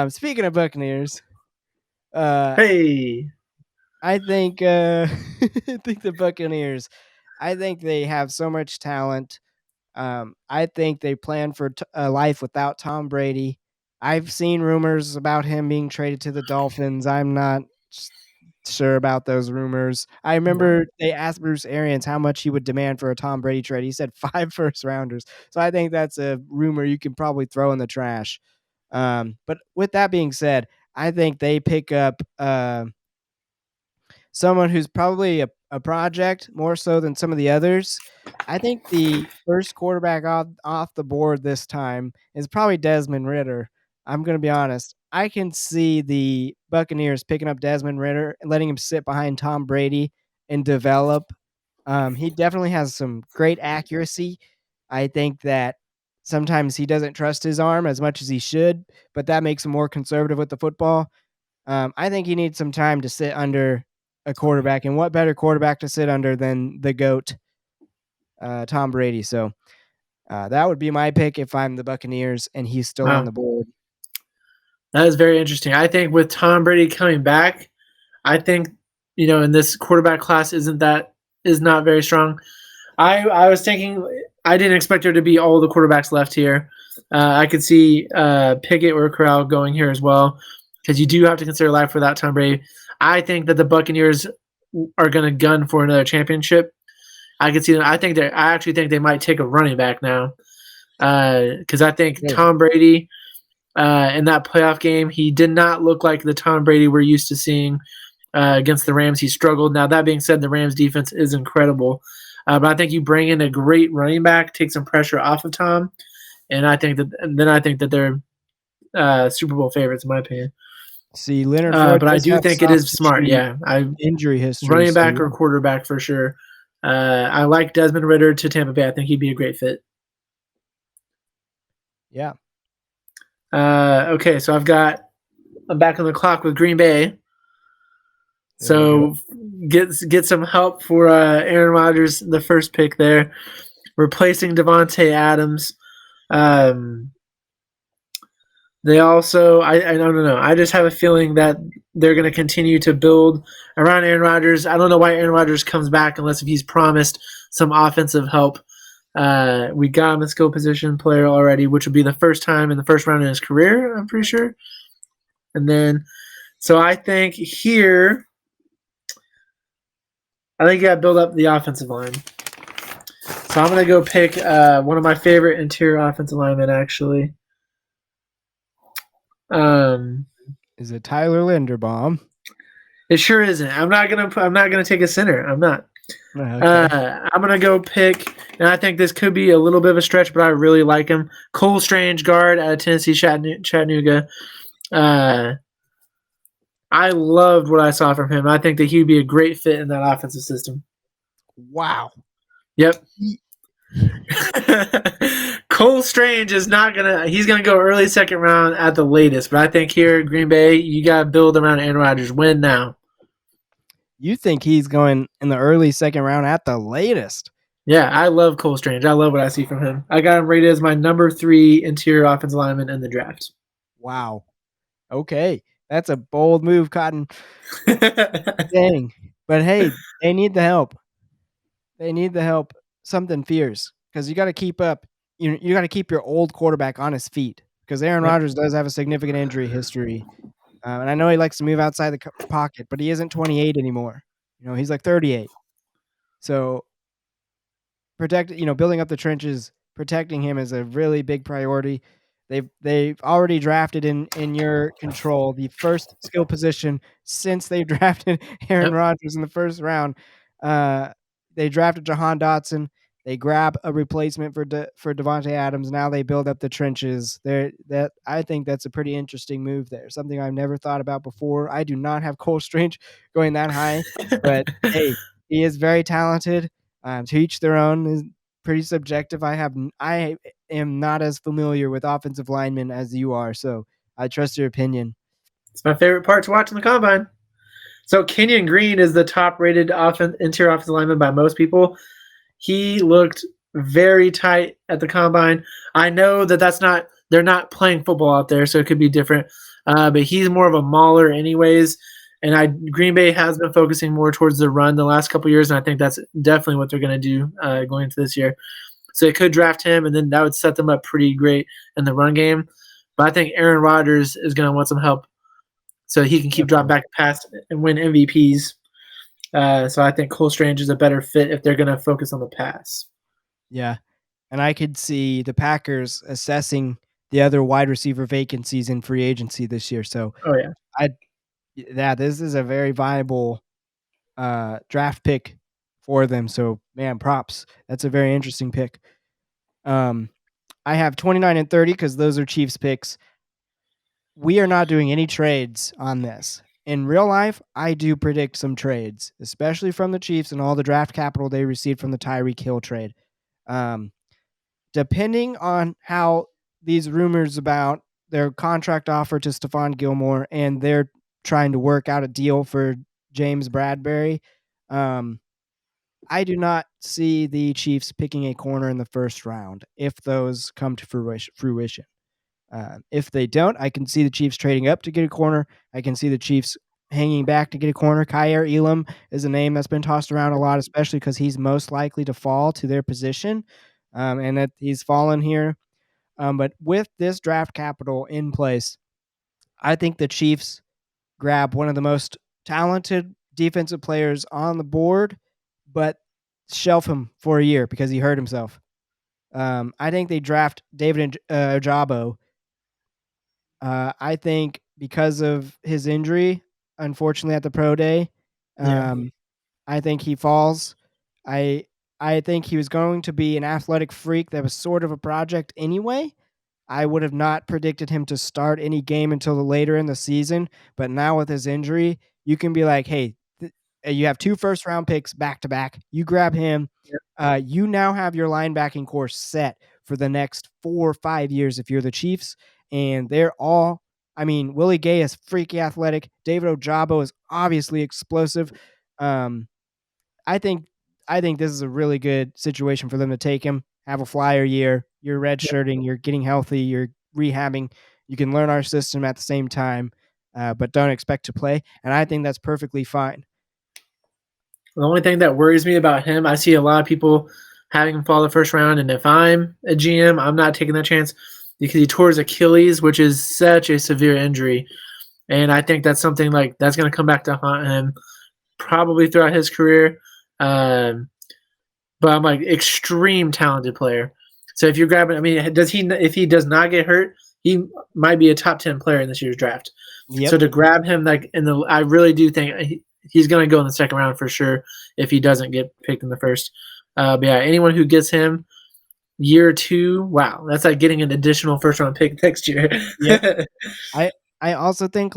Speaking of Buccaneers, hey, I think I think the Buccaneers. I think they have so much talent. I think they plan for a life without Tom Brady. I've seen rumors about him being traded to the Dolphins. I'm not sure about those rumors. I remember they asked Bruce Arians how much he would demand for a Tom Brady trade. He said 5 first rounders. So I think that's a rumor you can probably throw in the trash. But with that being said, I think they pick up someone who's probably a project more so than some of the others. I think the first quarterback off the board this time is probably Desmond Ridder. I'm going to be honest. I can see the Buccaneers picking up Desmond Ridder and letting him sit behind Tom Brady and develop. He definitely has some great accuracy. I think that sometimes he doesn't trust his arm as much as he should, but that makes him more conservative with the football. I think he needs some time to sit under a quarterback, and what better quarterback to sit under than the GOAT, Tom Brady. So that would be my pick if I'm the Buccaneers and he's still on the board. That is very interesting. I think with Tom Brady coming back, I think, in this quarterback class is not very strong. I was thinking I didn't expect there to be all the quarterbacks left here. I could see Pickett or Corral going here as well, because you do have to consider life without Tom Brady. I think that the Buccaneers are going to gun for another championship. I could see them. I actually think they might take a running back now, because I think Tom Brady in that playoff game, he did not look like the Tom Brady we're used to seeing against the Rams. He struggled. Now, that being said, the Rams defense is incredible. But I think you bring in a great running back, take some pressure off of Tom, and I think that they're Super Bowl favorites, in my opinion. See, Leonard, but I do think it is smart. Yeah, injury history, running back or quarterback for sure. I like Desmond Ridder to Tampa Bay. I think he'd be a great fit. Yeah. Okay, so I'm back on the clock with Green Bay. So get some help for Aaron Rodgers, the first pick there, replacing Devontae Adams. They also, I don't know. I just have a feeling that they're going to continue to build around Aaron Rodgers. I don't know why Aaron Rodgers comes back unless if he's promised some offensive help. We got him a skill position player already, which would be the first time in the first round in his career, I'm pretty sure. And then, so I think here, you got to build up the offensive line. So I'm going to go pick one of my favorite interior offensive linemen, actually. Is it Tyler Linderbaum? It sure isn't. I'm not gonna take a center. I'm not. Okay. I'm going to go pick, and I think this could be a little bit of a stretch, but I really like him. Cole Strange, guard at Tennessee Chattanooga. I loved what I saw from him. I think that he'd be a great fit in that offensive system. Wow. Yep. Cole Strange is not gonna. He's gonna go early second round at the latest. But I think here at Green Bay, you gotta build around Aaron Rodgers. Win now. You think he's going in the early second round at the latest? Yeah, I love Cole Strange. I love what I see from him. I got him rated as my number 3 interior offensive lineman in the draft. Wow. Okay. That's a bold move, Cotton. Dang. But hey, they need the help. They need the help. Something fierce. Because you got to keep up. You got to keep your old quarterback on his feet. Because Aaron Rodgers does have a significant injury history. And I know he likes to move outside the pocket, but he isn't 28 anymore. He's like 38. So building up the trenches, protecting him is a really big priority. They've already drafted in your control the first skill position since they drafted Aaron Rodgers in the first round. They drafted Jahan Dotson. They grab a replacement for Devontae Adams. Now they build up the trenches. I think that's a pretty interesting move there. Something I've never thought about before. I do not have Cole Strange going that high, but hey, he is very talented. To each their own is pretty subjective. I am not as familiar with offensive linemen as you are, so I trust your opinion. It's my favorite part to watch in the combine. So Kenyan Green is the top-rated interior offensive lineman by most people. He looked very tight at the combine. I know that they're not playing football out there, so it could be different. But he's more of a mauler anyways. And Green Bay has been focusing more towards the run the last couple of years, and I think that's definitely what they're going to do going into this year. So they could draft him, and then that would set them up pretty great in the run game. But I think Aaron Rodgers is going to want some help so he can keep dropping back to pass and win MVPs. So I think Cole Strange is a better fit if they're going to focus on the pass. Yeah, and I could see the Packers assessing the other wide receiver vacancies in free agency this year. So, this is a very viable draft pick for them. So, man, props. That's a very interesting pick. I have 29 and 30 because those are Chiefs picks. We are not doing any trades on this. In real life, I do predict some trades, especially from the Chiefs and all the draft capital they received from the Tyreek Hill trade. Depending on how these rumors about their contract offer to Stephon Gilmore and they're trying to work out a deal for James Bradbury, I do not see the Chiefs picking a corner in the first round if those come to fruition. If they don't, I can see the Chiefs trading up to get a corner. I can see the Chiefs hanging back to get a corner. Kaiir Elam is a name that's been tossed around a lot, especially because he's most likely to fall to their position, and that he's fallen here. But with this draft capital in place, I think the Chiefs grab one of the most talented defensive players on the board, but shelf him for a year because he hurt himself. I think they draft David Ojabo. I think because of his injury, unfortunately at the pro day, I think he falls. I think he was going to be an athletic freak that was sort of a project anyway. I would have not predicted him to start any game until later in the season, but now with his injury, you can be like, hey, you have 2 first-round picks back-to-back. You grab him. You now have your linebacking course set for the next 4 or 5 years if you're the Chiefs, and they're all – Willie Gay is freaky athletic. David Ojabo is obviously explosive. I think this is a really good situation for them to take him, have a flyer year. You're redshirting, you're getting healthy, you're rehabbing. You can learn our system at the same time, but don't expect to play. And I think that's perfectly fine. The only thing that worries me about him, I see a lot of people having him fall the first round, and if I'm a GM, I'm not taking that chance because he tore his Achilles, which is such a severe injury. And I think that's something like that's going to come back to haunt him probably throughout his career. But I'm like extreme talented player. So if you're grabbing, if he does not get hurt, he might be a top 10 player in this year's draft. Yep. So to grab him, I really do think he's going to go in the second round for sure if he doesn't get picked in the first. But yeah, anyone who gets him year 2, wow, that's like getting an additional first round pick next year. Yeah. I also think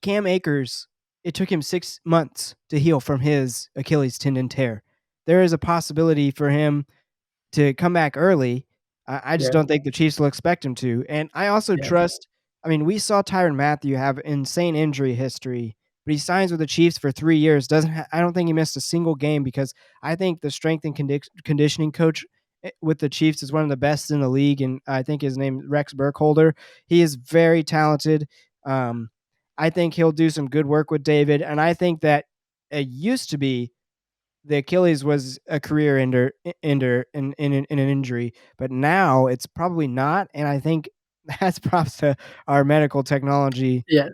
Cam Akers, it took him 6 months to heal from his Achilles tendon tear. There is a possibility for him to come back early. I just Yeah. don't think the Chiefs will expect him to. And I also Yeah. trust. I mean, we saw Tyrann Mathieu have insane injury history, but he signs with the Chiefs for 3 years. I don't think he missed a single game because I think the strength and conditioning coach with the Chiefs is one of the best in the league, and I think his name is Rex Burkholder. He is very talented. I think he'll do some good work with David, and I think that it used to be the Achilles was a career ender in an injury, but now it's probably not, and I think that's props to our medical technology, Yes.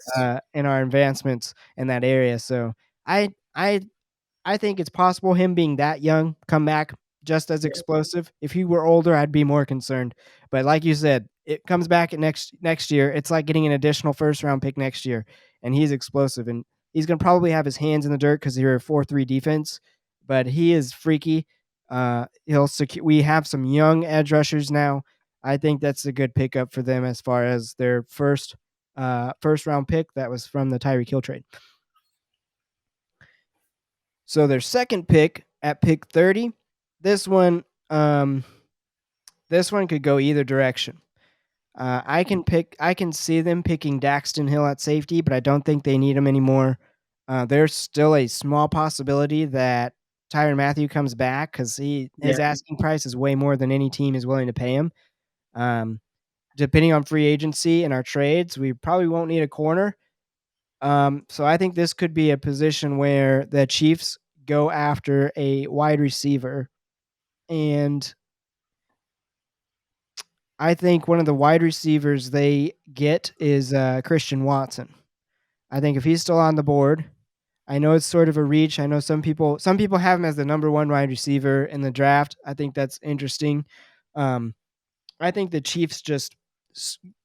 and our advancements in that area. So I I I think it's possible him being that young come back just as Yeah. explosive. If he were older, I'd be more concerned. But like you said, it comes back at next year. It's like getting an additional first round pick next year, and he's explosive, and he's gonna probably have his hands in the dirt because you're a 4-3 defense. But he is freaky. He'll secure. We have some young edge rushers now. I think that's a good pickup for them as far as their first round pick that was from the Tyreek Hill trade. So their second pick at pick 30, this one could go either direction. I can see them picking Daxton Hill at safety, but I don't think they need him anymore. There's still a small possibility that Tyrann Mathieu comes back because his asking price is way more than any team is willing to pay him. Depending on free agency and our trades, we probably won't need a corner. So I think this could be a position where the Chiefs go after a wide receiver, and I think one of the wide receivers they get is Christian Watson. I think if he's still on the board, I know it's sort of a reach. I know some people have him as the number 1 wide receiver in the draft. I think that's interesting. I think the Chiefs just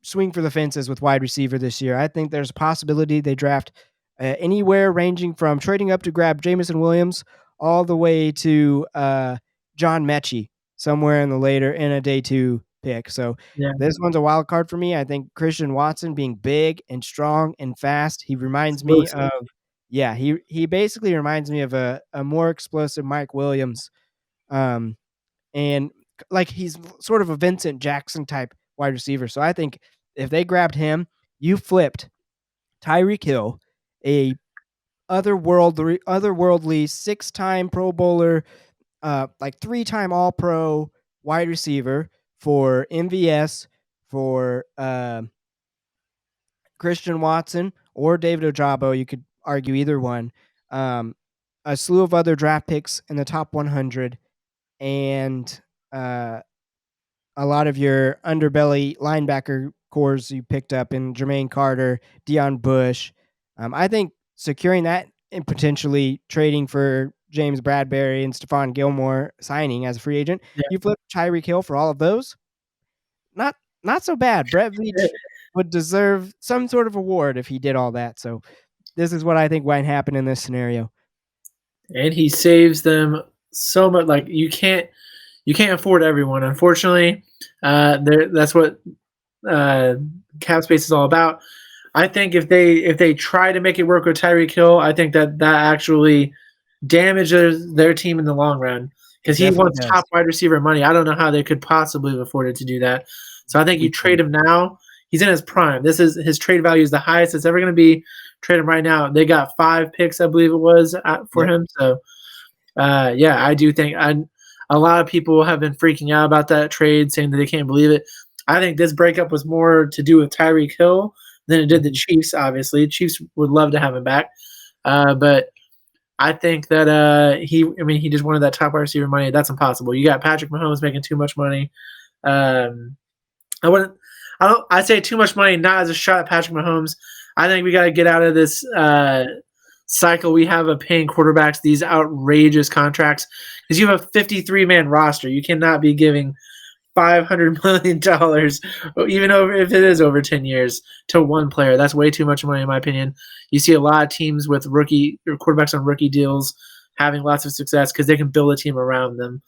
swing for the fences with wide receiver this year. I think there's a possibility they draft anywhere ranging from trading up to grab Jamison Williams all the way to John Mechie somewhere in a day 2 pick. So Yeah. this one's a wild card for me. I think Christian Watson being big and strong and fast, he reminds me Explosive. of he basically reminds me of a more explosive Mike Williams. And like he's sort of a Vincent Jackson type wide receiver. So I think if they grabbed him, you flipped Tyreek Hill, a otherworldly 6-time Pro Bowler, like 3-time All Pro wide receiver for MVS, for Christian Watson or David Ojabo. You could argue either one. A slew of other draft picks in the top 100, and a lot of your underbelly linebacker cores you picked up in Jermaine Carter, Deion Bush. I think securing that and potentially trading for James Bradbury and Stephon Gilmore signing as a free agent, Yeah. you flip Tyreek Hill for all of those. Not so bad. Brett Veach would deserve some sort of award if he did all that. So this is what I think might happen in this scenario. And he saves them so much. Like you can't afford everyone. Unfortunately, that's what cap space is all about. I think if they try to make it work with Tyreek Hill, I think that actually damages their team in the long run because he wants top wide receiver money. I don't know how they could possibly have afforded to do that. So I think you trade him now. He's in his prime. His trade value is the highest it's ever going to be. Trade him right now. They got 5 picks, I believe it was, for him. So, I do think a lot of people have been freaking out about that trade, saying that they can't believe it. I think this breakup was more to do with Tyreek Hill than it did the Chiefs, obviously. Chiefs would love to have him back. But I think that he just wanted that top wide receiver money. That's impossible. You got Patrick Mahomes making too much money. I say too much money, not as a shot at Patrick Mahomes. I think we got to get out of this cycle we have of paying quarterbacks these outrageous contracts because you have a 53-man roster. You cannot be giving $500 million, even over if it is over 10 years, to one player. That's way too much money, in my opinion. You see a lot of teams with rookie or quarterbacks on rookie deals having lots of success because they can build a team around them.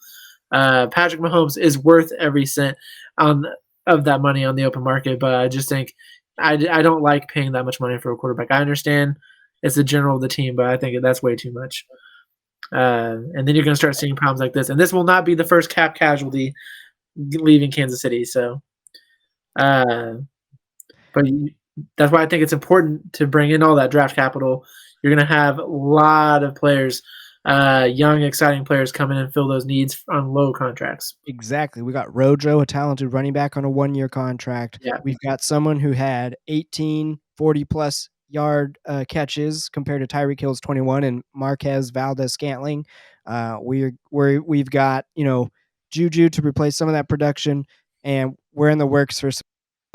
Patrick Mahomes is worth every cent of that money on the open market, but I just think I don't like paying that much money for a quarterback. I understand it's the general of the team, but I think that's way too much. And then you're going to start seeing problems like this. And this will not be the first cap casualty leaving Kansas City. So, but that's why I think it's important to bring in all that draft capital. You're going to have a lot of players, young, exciting players come in and fill those needs on low contracts. Exactly. We got Rojo, a talented running back on a 1-year contract. Yeah. We've got someone who had 18 40-plus yard catches compared to Tyreek Hill's 21 and Marquez Valdez-Scantling. We've got, Juju to replace some of that production, and we're in the works for some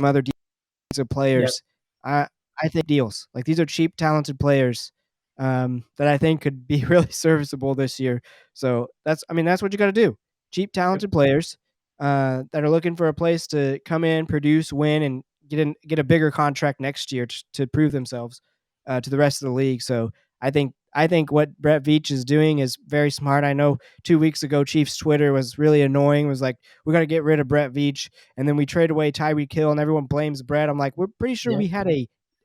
other defensive players. Yep. I think deals. Like, these are cheap, talented players that I think could be really serviceable this year. So that's what you got to do. Cheap, talented players that are looking for a place to come in, produce, win, and get a bigger contract next year to prove themselves to the rest of the league. So I think what Brett Veach is doing is very smart. I know 2 weeks ago, Chiefs Twitter was really annoying. Was like, we got to get rid of Brett Veach, and then we trade away Tyreek Hill, and everyone blames Brett. I'm like, we're pretty sure we had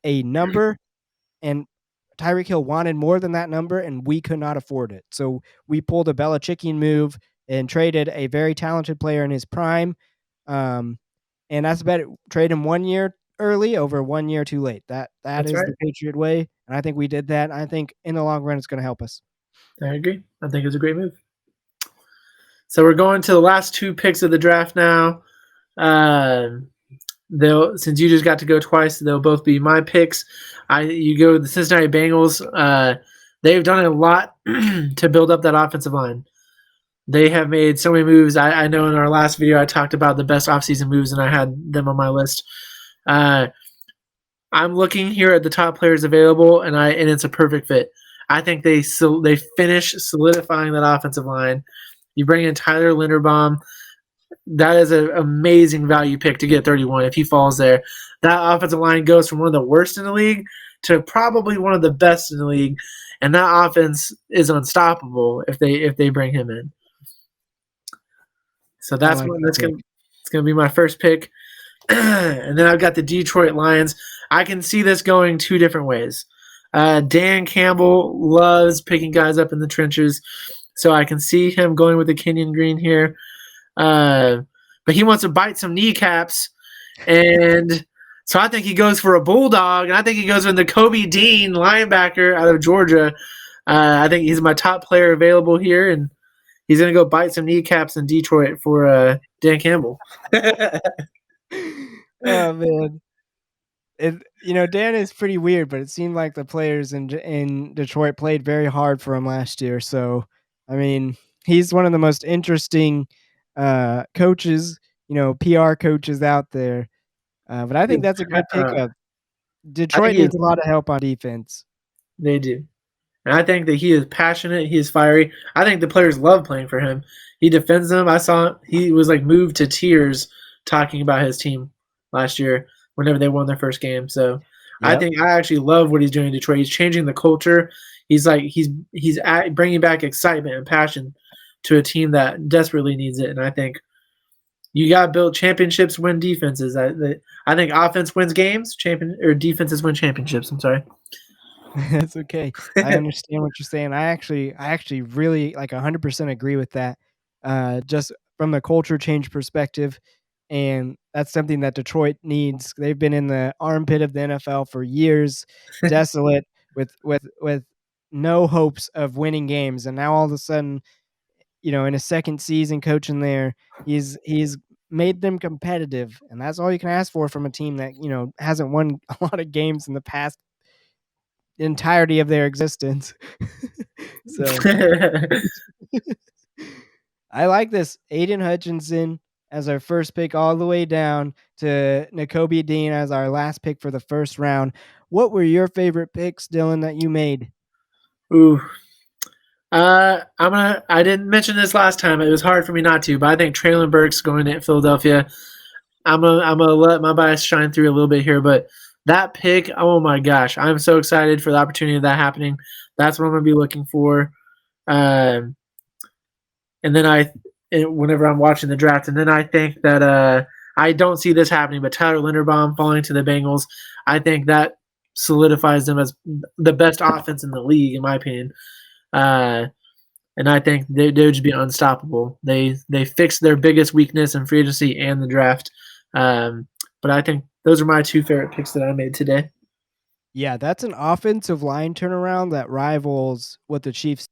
a number, and Tyreek Hill wanted more than that number, and we could not afford it. So we pulled a Belichickian move and traded a very talented player in his prime. And that's better. Trade him 1 year early over 1 year too late. That's is right. The Patriot way, and I think we did that. I think in the long run, it's going to help us. I agree. I think it's a great move. So we're going to the last 2 picks of the draft now. Since you just got to go twice, they'll both be my picks. You go to the Cincinnati Bengals. They've done a lot to build up that offensive line. They have made so many moves. I know in our last video I talked about the best offseason moves, and I had them on my list. I'm looking here at the top players available, and it's a perfect fit. I think they finish solidifying that offensive line. You bring in Tyler Linderbaum. That is an amazing value pick to get 31 if he falls there. That offensive line goes from one of the worst in the league to probably one of the best in the league, and that offense is unstoppable if they bring him in. So that's going to be my first pick. And then I've got the Detroit Lions. I can see this going 2 different ways. Dan Campbell loves picking guys up in the trenches, so I can see him going with the Kenyan Green here. But he wants to bite some kneecaps, and so I think he goes for a bulldog, and I think he goes with the Kobe Dean linebacker out of Georgia. I think he's my top player available here, and he's going to go bite some kneecaps in Detroit for Dan Campbell. Oh, man. Dan is pretty weird, but it seemed like the players in Detroit played very hard for him last year. So, he's one of the most interesting coaches, PR coaches out there. But I think that's a good pickup. Detroit needs a lot of help on defense. They do. And I think that he is passionate. He is fiery. I think the players love playing for him. He defends them. I saw he was moved to tears talking about his team last year whenever they won their first game. So I think I actually love what he's doing in Detroit. He's changing the culture. He's bringing back excitement and passion to a team that desperately needs it. And I think you got to build championships, win defenses. I think offense wins games, defenses win championships. I'm sorry. That's okay. I understand what you're saying. I actually really 100% agree with that. Just from the culture change perspective, and that's something that Detroit needs. They've been in the armpit of the NFL for years, desolate with no hopes of winning games, and now all of a sudden, in his second season coaching there, he's made them competitive, and that's all you can ask for from a team that hasn't won a lot of games in the past entirety of their existence. So I like this. Aiden Hutchinson as our first pick, all the way down to Nakobe Dean as our last pick for the first round. What were your favorite picks, Dylan, that you made? Ooh, I didn't mention this last time. It was hard for me not to, but I think Traylon Burks going to Philadelphia. I'm gonna let my bias shine through a little bit here, but that pick, oh my gosh, I'm so excited for the opportunity of that happening. That's what I'm gonna be looking for. Um, and then whenever I'm watching the draft, and then I think that I don't see this happening, but Tyler Linderbaum falling to the Bengals, I think that solidifies them as the best offense in the league, in my opinion. Uh, and I think they would just be unstoppable. They fixed their biggest weakness in free agency and the draft. But I think those are my two favorite picks that I made today. Yeah, that's an offensive line turnaround that rivals what the Chiefs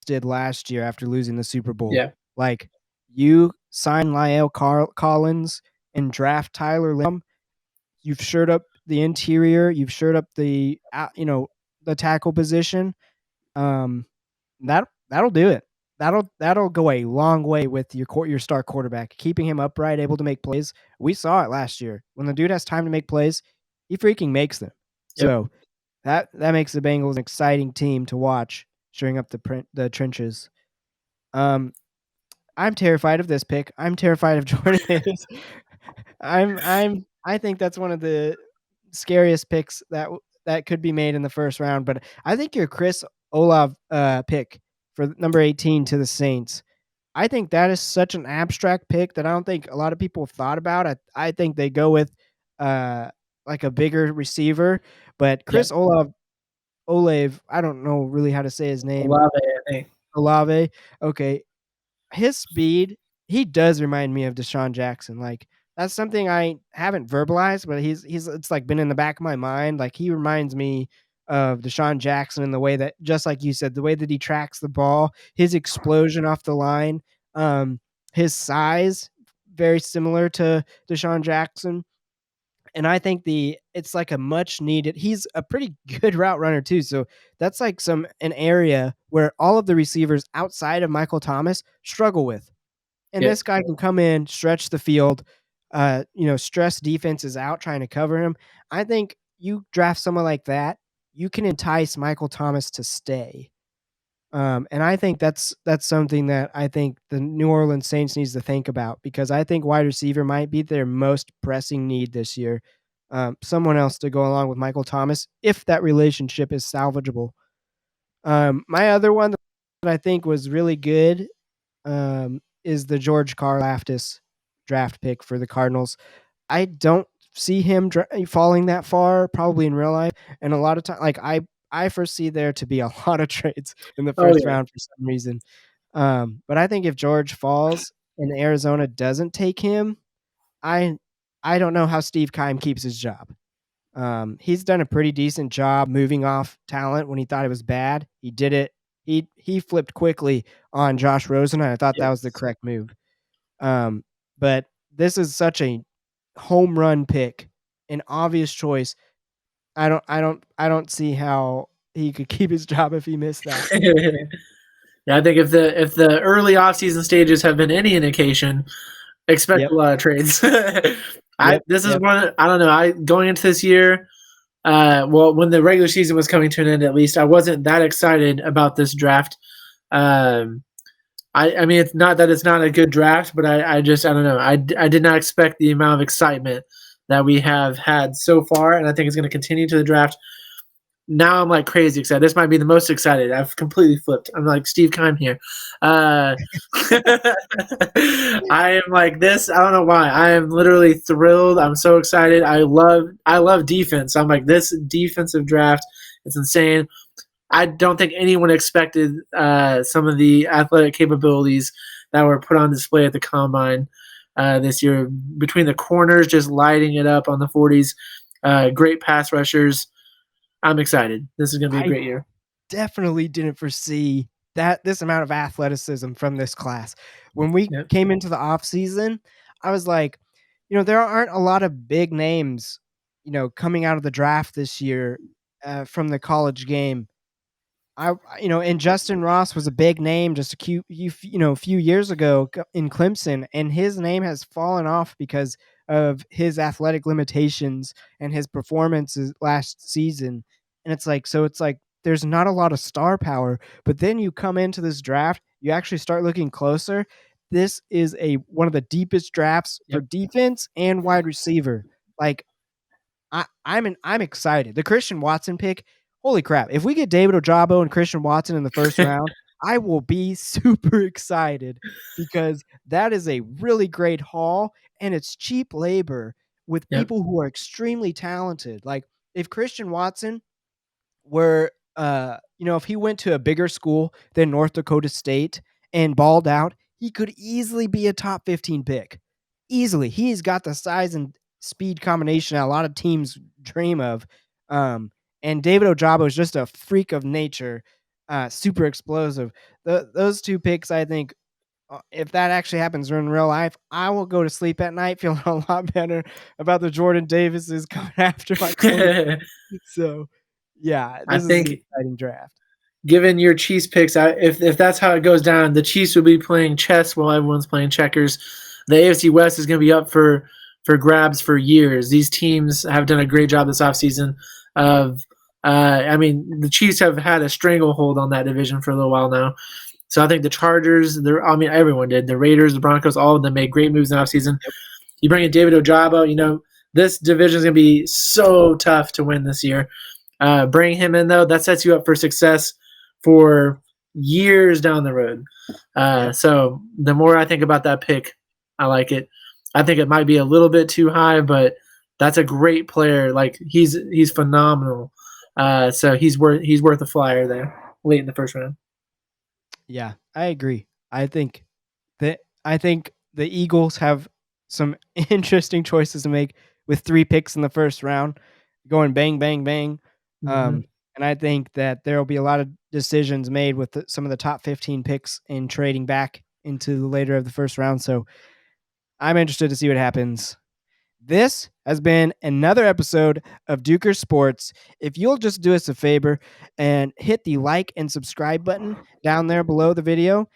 did last year after losing the Super Bowl. Yeah. Like, you sign Lyle Collins and draft Tyler Lim. You've shored up the interior. You've shored up the the tackle position. That'll do it. That'll go a long way with your star quarterback, keeping him upright, able to make plays. We saw it last year. When the dude has time to make plays, he freaking makes them. Yep. So that makes the Bengals an exciting team to watch, shoring up the trenches. I'm terrified of this pick. I'm terrified of Jordan Davis. I think that's one of the scariest picks that could be made in the first round. But I think your Chris Olave pick for number 18 to the Saints, I think that is such an abstract pick that I don't think a lot of people have thought about. I think they go with like a bigger receiver, but Chris Olave, I don't know really how to say his name. Olave, I think. Olave. Okay. His speed, he does remind me of Deshaun Jackson. Like, that's something I haven't verbalized, but he's it's like been in the back of my mind. Like, he reminds me of Deshaun Jackson in the way that, just like you said, the way that he tracks the ball, his explosion off the line, his size, very similar to Deshaun Jackson. And I think it's like a much needed. He's a pretty good route runner too. So that's like an area where all of the receivers outside of Michael Thomas struggle with. And Yeah. this guy can come in, stretch the field, stress defenses out trying to cover him. I think you draft someone like that, you can entice Michael Thomas to stay. And I think that's something that I think the New Orleans Saints needs to think about, because I think wide receiver might be their most pressing need this year. Someone else to go along with Michael Thomas, if that relationship is salvageable. My other one that I think was really good is the George Karlaftis draft pick for the Cardinals. I don't see him falling that far, probably in real life, and a lot of time, like I foresee there to be a lot of trades in the Oh first yeah. round for some reason. But I think if George falls and Arizona doesn't take him, I I don't know how Steve Keim keeps his job. He's done a pretty decent job moving off talent when he thought it was bad. He did it. He flipped quickly on Josh Rosen, and I thought that was the Yes. correct move. But this is such a home run pick, an obvious choice. I don't see how he could keep his job if he missed that. Yeah, I think if the early offseason stages have been any indication, expect Yep. a lot of trades. Yep. This is Yep. one. I don't know. Going into this year, when the regular season was coming to an end, at least I wasn't that excited about this draft. I mean, it's not that it's not a good draft, but I don't know. I did not expect the amount of excitement that we have had so far, and I think it's going to continue to the draft. Now I'm like crazy excited. This might be the most excited. I've completely flipped. I'm like Steve Keim here. I am like this. I don't know why. I am literally thrilled. I'm so excited. I love defense. I'm like, this defensive draft. It's insane. I don't think anyone expected some of the athletic capabilities that were put on display at the combine this year. Between the corners just lighting it up on the 40s, great pass rushers. I'm excited. This is going to be a I great year. definitely didn't foresee this amount of athleticism from this class. When we Yep. came into the off season, I was like, there aren't a lot of big names, coming out of the draft this year from the college game. And Justin Ross was a big name just a few years ago in Clemson, and his name has fallen off because of his athletic limitations and his performances last season. And it's like there's not a lot of star power. But then you come into this draft, you actually start looking closer. This is one of the deepest drafts for Yep. defense and wide receiver. Like I'm excited. The Christian Watson pick, holy crap. If we get David Ojabo and Christian Watson in the first round, I will be super excited because that is a really great haul and it's cheap labor with Yep. people who are extremely talented. Like if Christian Watson were if he went to a bigger school than North Dakota State and balled out, he could easily be a top 15 pick. Easily. He's got the size and speed combination that a lot of teams dream of. And David Ojabo is just a freak of nature, super explosive. Those two picks, I think, if that actually happens in real life, I will go to sleep at night feeling a lot better about the Jordan Davises coming after my quarterback. So, yeah, I this is an think exciting draft. given your Chiefs picks, if that's how it goes down, the Chiefs will be playing chess while everyone's playing checkers. The AFC West is going to be up for grabs for years. These teams have done a great job this offseason of the Chiefs have had a stranglehold on that division for a little while now. So I think the Chargers, everyone did. The Raiders, the Broncos, all of them made great moves in the offseason. Yep. You bring in David Ojabo, this division is going to be so tough to win this year. Bring him in, though, that sets you up for success for years down the road. So the more I think about that pick, I like it. I think it might be a little bit too high, but that's a great player. Like he's phenomenal. So he's worth a flyer there late in the first round. Yeah, I agree. I think the Eagles have some interesting choices to make with 3 picks in the first round, going bang, bang, bang. Mm-hmm. And I think that there will be a lot of decisions made with some of the top 15 picks in trading back into the later of the first round. So I'm interested to see what happens. This has been another episode of Dueker Sports. If you'll just do us a favor and hit the like and subscribe button down there below the video,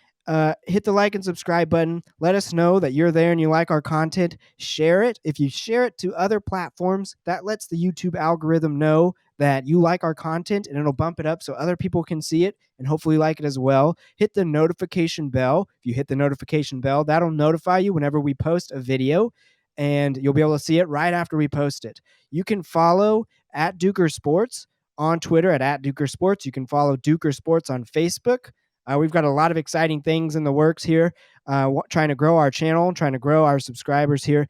hit the like and subscribe button. Let us know that you're there and you like our content. Share it. If you share it to other platforms, that lets the YouTube algorithm know that you like our content and it'll bump it up so other people can see it and hopefully like it as well. Hit the notification bell. If you hit the notification bell, that'll notify you whenever we post a video, and you'll be able to see it right after we post it. You can follow at Dueker Sports on Twitter at Dueker Sports. You can follow Dueker Sports on Facebook. We've got a lot of exciting things in the works here, trying to grow our channel, trying to grow our subscribers here.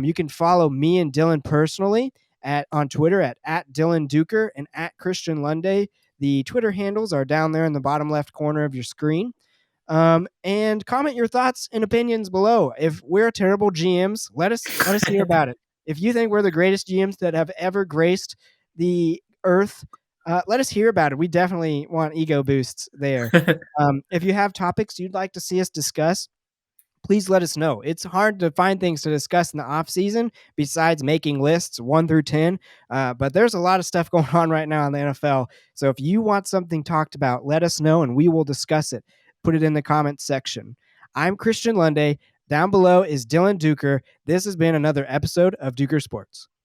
You can follow me and Dylan personally on Twitter at Dylan Dueker and at Christian Lunday. The Twitter handles are down there in the bottom left corner of your screen. And comment your thoughts and opinions below. If we're terrible GMs, let us hear about it. If you think we're the greatest GMs that have ever graced the earth, let us hear about it. We definitely want ego boosts there. If you have topics you'd like to see us discuss, please let us know. It's hard to find things to discuss in the off season besides making lists 1 through 10. But there's a lot of stuff going on right now in the NFL. So if you want something talked about, let us know and we will discuss it. Put it in the comments section. I'm Christian Lunday. Down below is Dylan Dueker. This has been another episode of Dueker Sports.